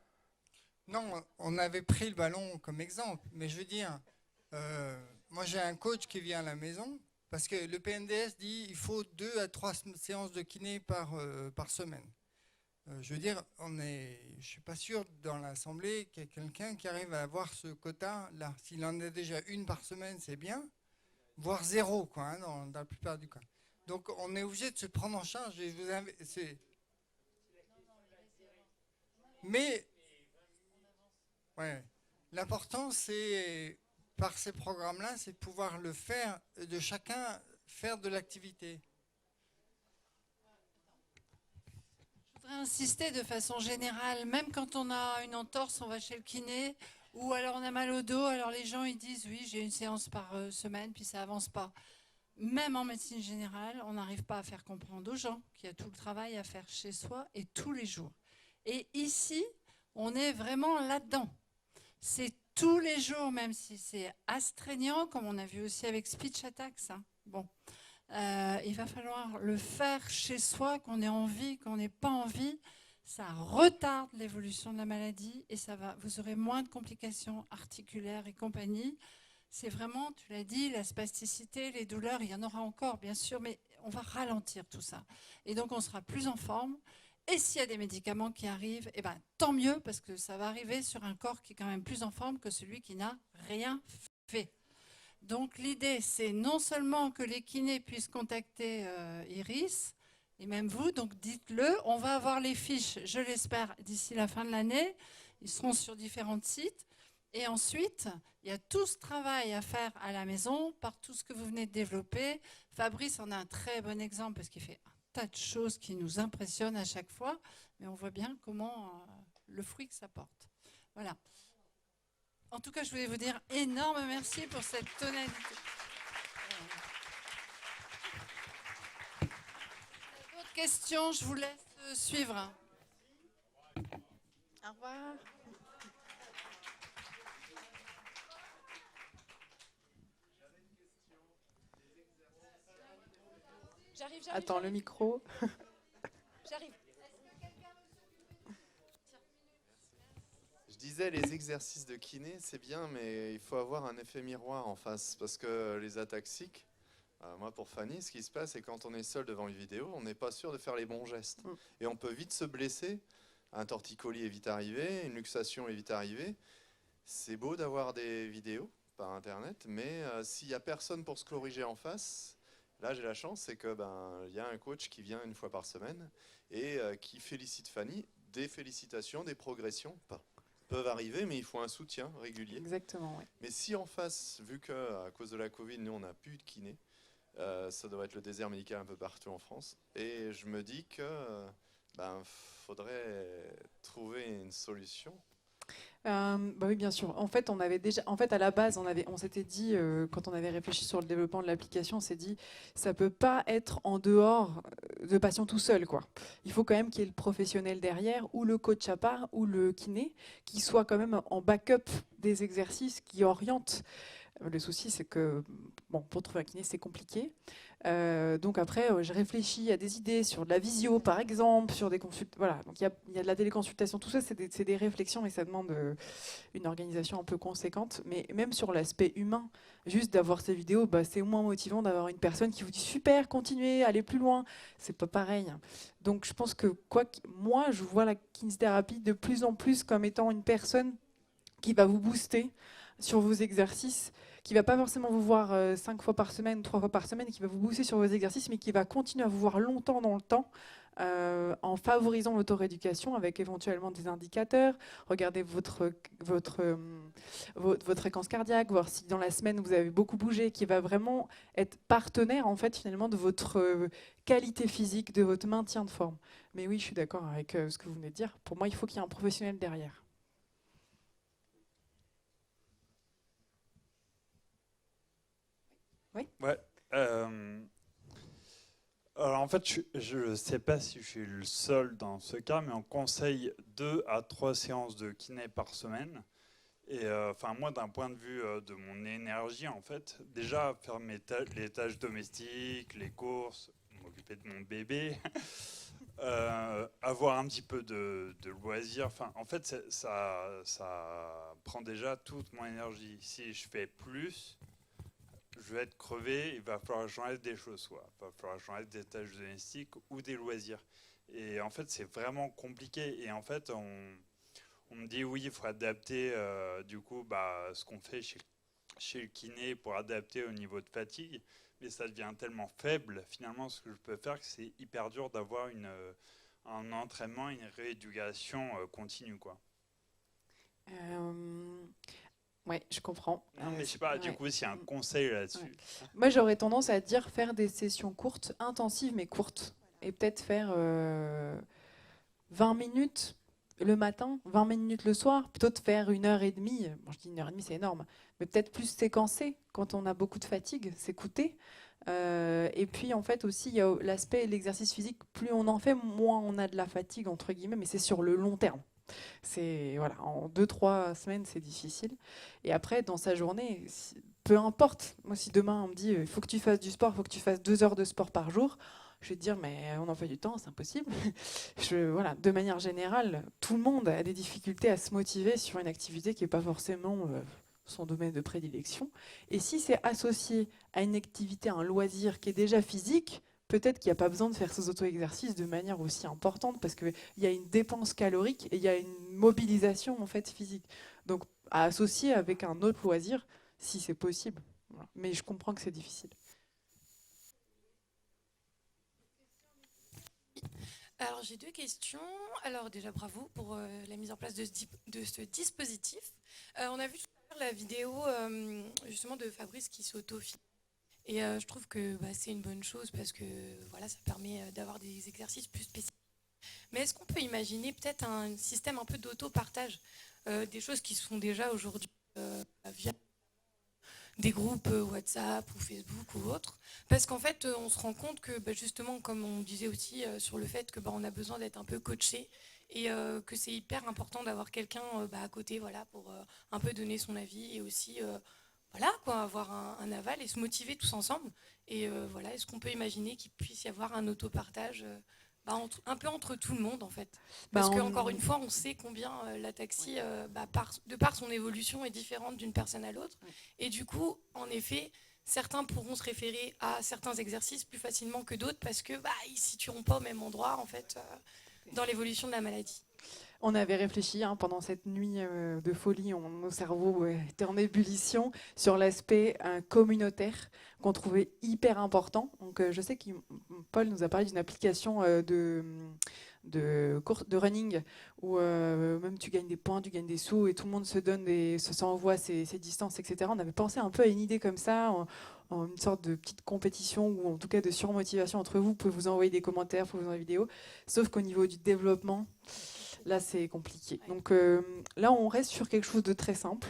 Non, on avait pris le ballon comme exemple, mais je veux dire, moi j'ai un coach qui vient à la maison, parce que le PNDS dit qu'il faut 2 à 3 séances de kiné par semaine. Je veux dire, je ne suis pas sûr dans l'Assemblée qu'il y ait quelqu'un qui arrive à avoir ce quota-là. S'il en a déjà une par semaine, c'est bien, voire 0, quoi, hein, dans la plupart du cas. Donc on est obligé de se prendre en charge. Et mais ouais, l'important, c'est, par ces programmes-là, c'est de pouvoir le faire, de chacun faire de l'activité. Je voudrais insister de façon générale, même quand on a une entorse, on va chez le kiné, ou alors on a mal au dos, alors les gens ils disent oui, j'ai une séance par semaine, puis ça avance pas. Même en médecine générale, on n'arrive pas à faire comprendre aux gens qu'il y a tout le travail à faire chez soi et tous les jours. Et ici, on est vraiment là-dedans. C'est tous les jours, même si c'est astreignant, comme on a vu aussi avec Speech Attacks. Hein. Bon. Il va falloir le faire chez soi, qu'on ait envie, qu'on n'ait pas envie. Ça retarde l'évolution de la maladie et vous aurez moins de complications articulaires et compagnie. C'est vraiment, tu l'as dit, la spasticité, les douleurs, il y en aura encore, bien sûr, mais on va ralentir tout ça. Et donc, on sera plus en forme. Et s'il y a des médicaments qui arrivent, eh ben, tant mieux, parce que ça va arriver sur un corps qui est quand même plus en forme que celui qui n'a rien fait. Donc l'idée, c'est non seulement que les kinés puissent contacter Iris, et même vous, donc dites-le, on va avoir les fiches, je l'espère, d'ici la fin de l'année, ils seront sur différents sites, et ensuite, il y a tout ce travail à faire à la maison, par tout ce que vous venez de développer. Fabrice en a un très bon exemple, parce qu'il fait un tas de choses qui nous impressionnent à chaque fois, mais on voit bien comment le fruit que ça porte. Voilà. En tout cas, je voulais vous dire énorme merci pour cette tonalité. D'autres questions, je vous laisse suivre. Au revoir. J'arrive. Attends, le micro. J'arrive. Je disais, les exercices de kiné, c'est bien, mais il faut avoir un effet miroir en face. Parce que les ataxiques, moi pour Fanny, ce qui se passe, c'est quand on est seul devant une vidéo, on n'est pas sûr de faire les bons gestes. Et on peut vite se blesser. Un torticolis est vite arrivé, une luxation est vite arrivée. C'est beau d'avoir des vidéos par Internet, mais s'il n'y a personne pour se corriger en face, là j'ai la chance, c'est que y a un coach qui vient une fois par semaine et qui félicite Fanny. Des félicitations, des progressions, peuvent arriver, mais il faut un soutien régulier. Exactement, oui. Mais si en face, vu qu'à cause de la Covid, nous, on n'a plus de kiné, ça doit être le désert médical un peu partout en France. Et je me dis que faudrait trouver une solution. Oui, bien sûr. En fait, à la base, on s'était dit, quand on avait réfléchi sur le développement de l'application, on s'est dit, ça peut pas être en dehors de patient tout seul, quoi. Il faut quand même qu'il y ait le professionnel derrière, ou le coach à part, ou le kiné, qui soit quand même en backup des exercices, qui oriente. Le souci, c'est que bon, pour trouver un kiné, c'est compliqué. Donc après, je réfléchis à des idées sur de la visio, par exemple, sur des consultations. Voilà, donc il y a de la téléconsultation. Tout ça, c'est des réflexions et ça demande une organisation un peu conséquente. Mais même sur l'aspect humain, juste d'avoir ces vidéos, bah, c'est moins motivant d'avoir une personne qui vous dit super, continuez, allez plus loin. C'est pas pareil. Donc je pense que moi, je vois la kinésithérapie de plus en plus comme étant une personne qui va vous booster sur vos exercices, qui va pas forcément vous voir 5 fois par semaine, 3 fois par semaine, qui va vous booster sur vos exercices, mais qui va continuer à vous voir longtemps dans le temps, en favorisant l'autorééducation avec éventuellement des indicateurs. Regardez votre fréquence cardiaque, voir si dans la semaine vous avez beaucoup bougé, qui va vraiment être partenaire en fait finalement de votre qualité physique, de votre maintien de forme. Mais oui, je suis d'accord avec ce que vous venez de dire. Pour moi, il faut qu'il y ait un professionnel derrière. Oui. Ouais. Alors en fait, je ne sais pas si je suis le seul dans ce cas, mais on conseille 2 à 3 séances de kiné par semaine. Et enfin moi, d'un point de vue de mon énergie, en fait, déjà faire les tâches domestiques, les courses, m'occuper de mon bébé, avoir un petit peu de loisirs. Enfin, en fait, ça prend déjà toute mon énergie. Si je fais plus, je vais être crevé, il va falloir que j'enlève des choses, soit il va falloir que j'enlève des tâches domestiques ou des loisirs. Et en fait, c'est vraiment compliqué. Et en fait, on me dit oui, il faut adapter du coup ce qu'on fait chez le kiné pour adapter au niveau de fatigue. Mais ça devient tellement faible, finalement, ce que je peux faire, que c'est hyper dur d'avoir un entraînement, une rééducation continue, quoi. Ouais, je comprends. Non, mais je sais pas, du coup, s'il y a un conseil là-dessus. Ouais. Moi, j'aurais tendance à dire faire des sessions courtes, intensives mais courtes. Et peut-être faire 20 minutes le matin, 20 minutes le soir, plutôt de faire 1h30. Bon, je dis 1h30, c'est énorme. Mais peut-être plus séquencé quand on a beaucoup de fatigue, s'écouter. Et puis, en fait, aussi, il y a l'aspect de l'exercice physique. Plus on en fait, moins on a de la fatigue, entre guillemets, mais c'est sur le long terme. Voilà, en 2-3 semaines, c'est difficile. Et après, dans sa journée, peu importe. Moi, si demain, on me dit il faut que tu fasses du sport, il faut que tu fasses 2 heures de sport par jour, je vais te dire mais on en fait du temps, c'est impossible. Voilà, de manière générale, tout le monde a des difficultés à se motiver sur une activité qui n'est pas forcément son domaine de prédilection. Et si c'est associé à une activité, à un loisir qui est déjà physique, peut-être qu'il n'y a pas besoin de faire ces auto-exercices de manière aussi importante parce qu'il y a une dépense calorique et il y a une mobilisation en fait physique. Donc à associer avec un autre loisir, si c'est possible. Voilà. Mais je comprends que c'est difficile. Alors j'ai 2 questions. Alors déjà bravo pour la mise en place de ce dispositif. On a vu tout à l'heure la vidéo justement de Fabrice qui s'auto-filme. Et je trouve que c'est une bonne chose parce que voilà, ça permet d'avoir des exercices plus spécifiques. Mais est-ce qu'on peut imaginer peut-être un système un peu d'auto-partage des choses qui se font déjà aujourd'hui via des groupes WhatsApp ou Facebook ou autres? Parce qu'en fait, on se rend compte que justement, comme on disait aussi sur le fait que on a besoin d'être un peu coaché et que c'est hyper important d'avoir quelqu'un à côté, voilà, pour un peu donner son avis et aussi voilà, quoi, avoir un aval et se motiver tous ensemble. Et voilà, est-ce qu'on peut imaginer qu'il puisse y avoir un autopartage un peu entre tout le monde, en fait? Parce qu'encore une fois, on sait combien l'ataxie, de par son évolution, est différente d'une personne à l'autre. Et du coup, en effet, certains pourront se référer à certains exercices plus facilement que d'autres parce que ils ne se situeront pas au même endroit, en fait, dans l'évolution de la maladie. On avait réfléchi pendant cette nuit de folie, nos cerveaux étaient en ébullition sur l'aspect communautaire qu'on trouvait hyper important. Donc, je sais que Paul nous a parlé d'une application de running où même tu gagnes des points, tu gagnes des sous et tout le monde s'envoie ses distances, etc. On avait pensé un peu à une idée comme ça, en une sorte de petite compétition ou en tout cas de surmotivation entre vous. Vous pouvez vous envoyer des commentaires, vous pouvez vous envoyer des vidéos. Sauf qu'au niveau du développement, là, c'est compliqué. Donc là, on reste sur quelque chose de très simple.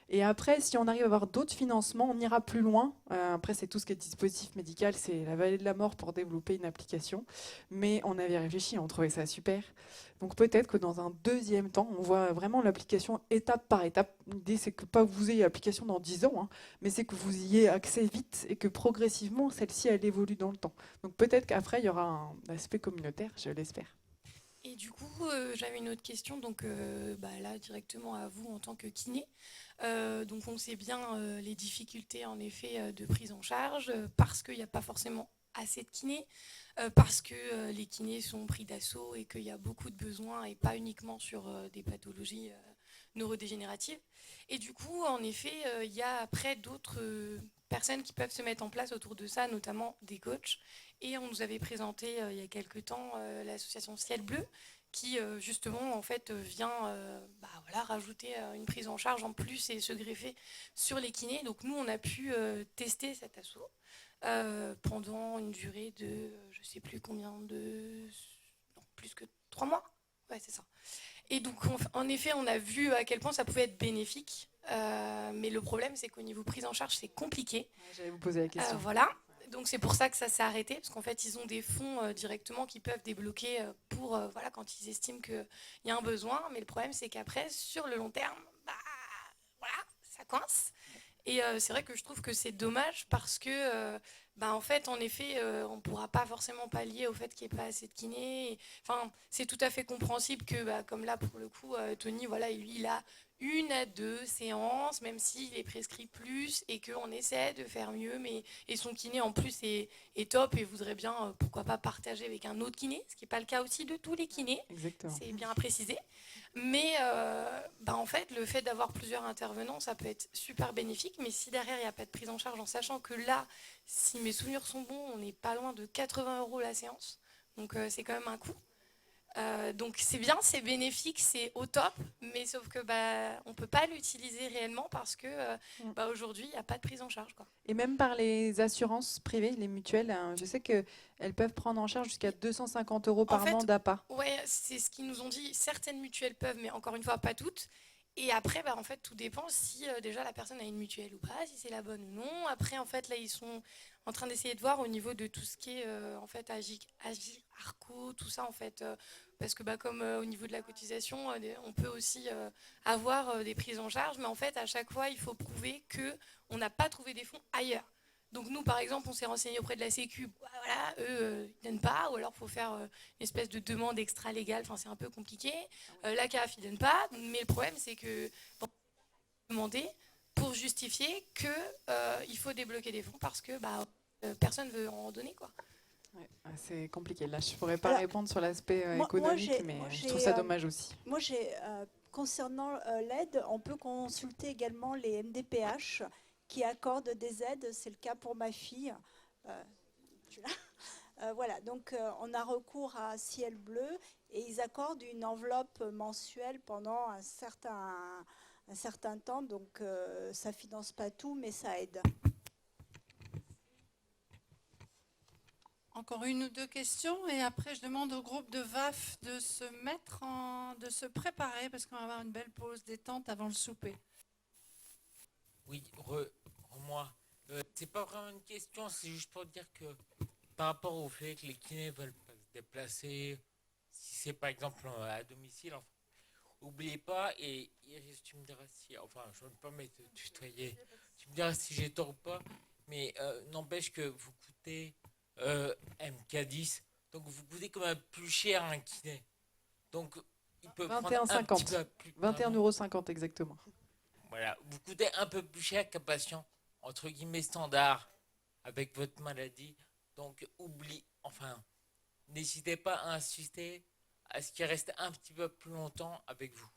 Et après, si on arrive à avoir d'autres financements, on ira plus loin. Après, c'est tout ce qui est dispositif médical, c'est la vallée de la mort pour développer une application. Mais on avait réfléchi, on trouvait ça super. Donc peut-être que dans un deuxième temps, on voit vraiment l'application étape par étape. L'idée, c'est que pas que vous ayez l'application dans 10 ans, hein, mais c'est que vous y ayez accès vite et que progressivement, celle-ci, elle évolue dans le temps. Donc peut-être qu'après, il y aura un aspect communautaire, je l'espère. Et du coup, j'avais une autre question, donc là, directement à vous en tant que kiné. Donc on sait bien les difficultés en effet de prise en charge parce qu'il n'y a pas forcément assez de kinés, parce que les kinés sont pris d'assaut et qu'il y a beaucoup de besoins et pas uniquement sur des pathologies neurodégénératives. Et du coup, en effet, il y a après d'autres personnes qui peuvent se mettre en place autour de ça, notamment des coachs. Et on nous avait présenté il y a quelques temps l'association Ciel Bleu, qui justement en fait vient rajouter une prise en charge en plus et se greffer sur les kinés. Donc nous on a pu tester cet asso pendant une durée de je sais plus combien de plus que 3 mois. Ouais, c'est ça. Et donc en effet on a vu à quel point ça pouvait être bénéfique, mais le problème c'est qu'au niveau prise en charge c'est compliqué. J'allais vous poser la question. Voilà. Donc c'est pour ça que ça s'est arrêté, parce qu'en fait ils ont des fonds directement qui peuvent débloquer pour quand ils estiment qu'il y a un besoin. Mais le problème c'est qu'après sur le long terme, ça coince. Et c'est vrai que je trouve que c'est dommage parce que en fait en effet on ne pourra pas forcément pallier au fait qu'il n'y ait pas assez de kinés. Enfin c'est tout à fait compréhensible que comme là pour le coup Tony lui il a 1 à 2 séances, même s'il est prescrit plus et qu'on essaie de faire mieux. Et son kiné en plus est top et voudrait bien, pourquoi pas, partager avec un autre kiné, ce qui n'est pas le cas aussi de tous les kinés. Exactement. C'est bien à préciser. Mais en fait, le fait d'avoir plusieurs intervenants, ça peut être super bénéfique. Mais si derrière, il n'y a pas de prise en charge, en sachant que là, si mes souvenirs sont bons, on n'est pas loin de 80 € la séance. Donc c'est quand même un coût. Donc c'est bien, c'est bénéfique, c'est au top, mais sauf que on peut pas l'utiliser réellement parce que aujourd'hui il n'y a pas de prise en charge, quoi. Et même par les assurances privées, les mutuelles, je sais qu'elles peuvent prendre en charge jusqu'à 250 € par mois d'APA. Ouais, c'est ce qu'ils nous ont dit. Certaines mutuelles peuvent, mais encore une fois pas toutes. Et après, en fait, tout dépend si déjà la personne a une mutuelle ou pas, si c'est la bonne ou non. Après, en fait, là, ils sont en train d'essayer de voir au niveau de tout ce qui est en fait Arco, tout ça, en fait. Parce que comme au niveau de la cotisation, on peut aussi avoir des prises en charge. Mais en fait, à chaque fois, il faut prouver qu'on n'a pas trouvé des fonds ailleurs. Donc nous, par exemple, on s'est renseigné auprès de la Sécu. Eux, ils ne donnent pas. Ou alors, il faut faire une espèce de demande extra-légale. Enfin, c'est un peu compliqué. La CAF, ils ne donnent pas. Mais le problème, c'est que demander pour justifier qu'il faut débloquer des fonds parce que personne ne veut en donner, quoi. Ouais, c'est compliqué. Là, je ne pourrais pas répondre sur l'aspect économique, mais je trouve ça dommage aussi. Moi, concernant l'aide, on peut consulter également les MDPH qui accordent des aides. C'est le cas pour ma fille. Voilà, donc on a recours à Ciel Bleu et ils accordent une enveloppe mensuelle pendant un certain temps. Donc ça ne finance pas tout, mais ça aide. Encore 1 ou 2 questions et après je demande au groupe de VAF de se préparer parce qu'on va avoir une belle pause détente avant le souper. Oui, moi, c'est pas vraiment une question, c'est juste pour dire que par rapport au fait que les kinés veulent se déplacer, si c'est par exemple à domicile, oubliez pas, et Iris, tu me diras si, je ne veux pas me tutoyer, tu me diras si j'ai tort ou pas, mais n'empêche que vous coûtez MK10, donc vous coûtez quand même plus cher un kiné. Donc il peut prendre un petit peu plus. 21,50 € exactement. Voilà, vous coûtez un peu plus cher qu'un patient entre guillemets standard avec votre maladie. Donc n'hésitez pas à insister à ce qu'il reste un petit peu plus longtemps avec vous.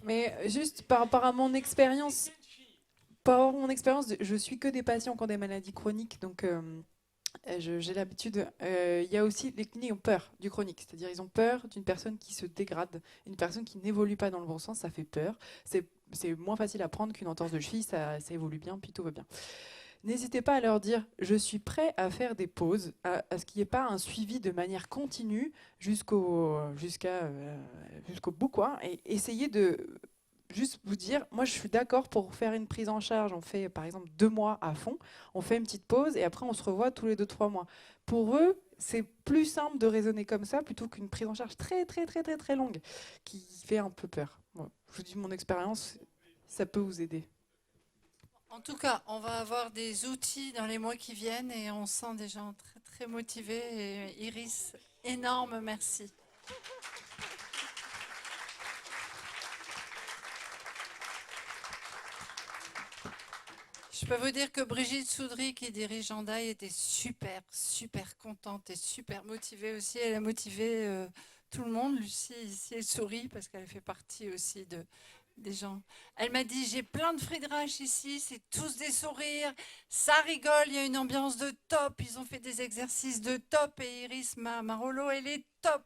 Mais juste par rapport à mon expérience, je suis que des patients qui ont des maladies chroniques, donc j'ai l'habitude. Il y a aussi les kinés ont peur du chronique, c'est-à-dire ils ont peur d'une personne qui se dégrade, une personne qui n'évolue pas dans le bon sens, ça fait peur. C'est moins facile à prendre qu'une entorse de cheville, ça évolue bien, puis tout va bien. n'hésitez pas à leur dire « je suis prêt à faire des pauses », à ce qu'il n'y ait pas un suivi de manière continue jusqu'au bout, quoi, et essayez de juste vous dire « moi je suis d'accord pour faire une prise en charge, on fait par exemple 2 mois à fond, on fait une petite pause et après on se revoit tous les 2-3 mois ». Pour eux, c'est plus simple de raisonner comme ça plutôt qu'une prise en charge très longue qui fait un peu peur. Bon, je vous dis mon expérience, ça peut vous aider. En tout cas, on va avoir des outils dans les mois qui viennent et on sent des gens très motivés. Et Iris, énorme merci. Je peux vous dire que Brigitte Soudry, qui dirige Gendaille, était super contente et super motivée aussi. Elle a motivé tout le monde. Lucie, ici, elle sourit parce qu'elle fait partie aussi des gens. Elle m'a dit, j'ai plein de fridrages ici, c'est tous des sourires, ça rigole, il y a une ambiance de top, ils ont fait des exercices de top et Iris Marolo, elle est top.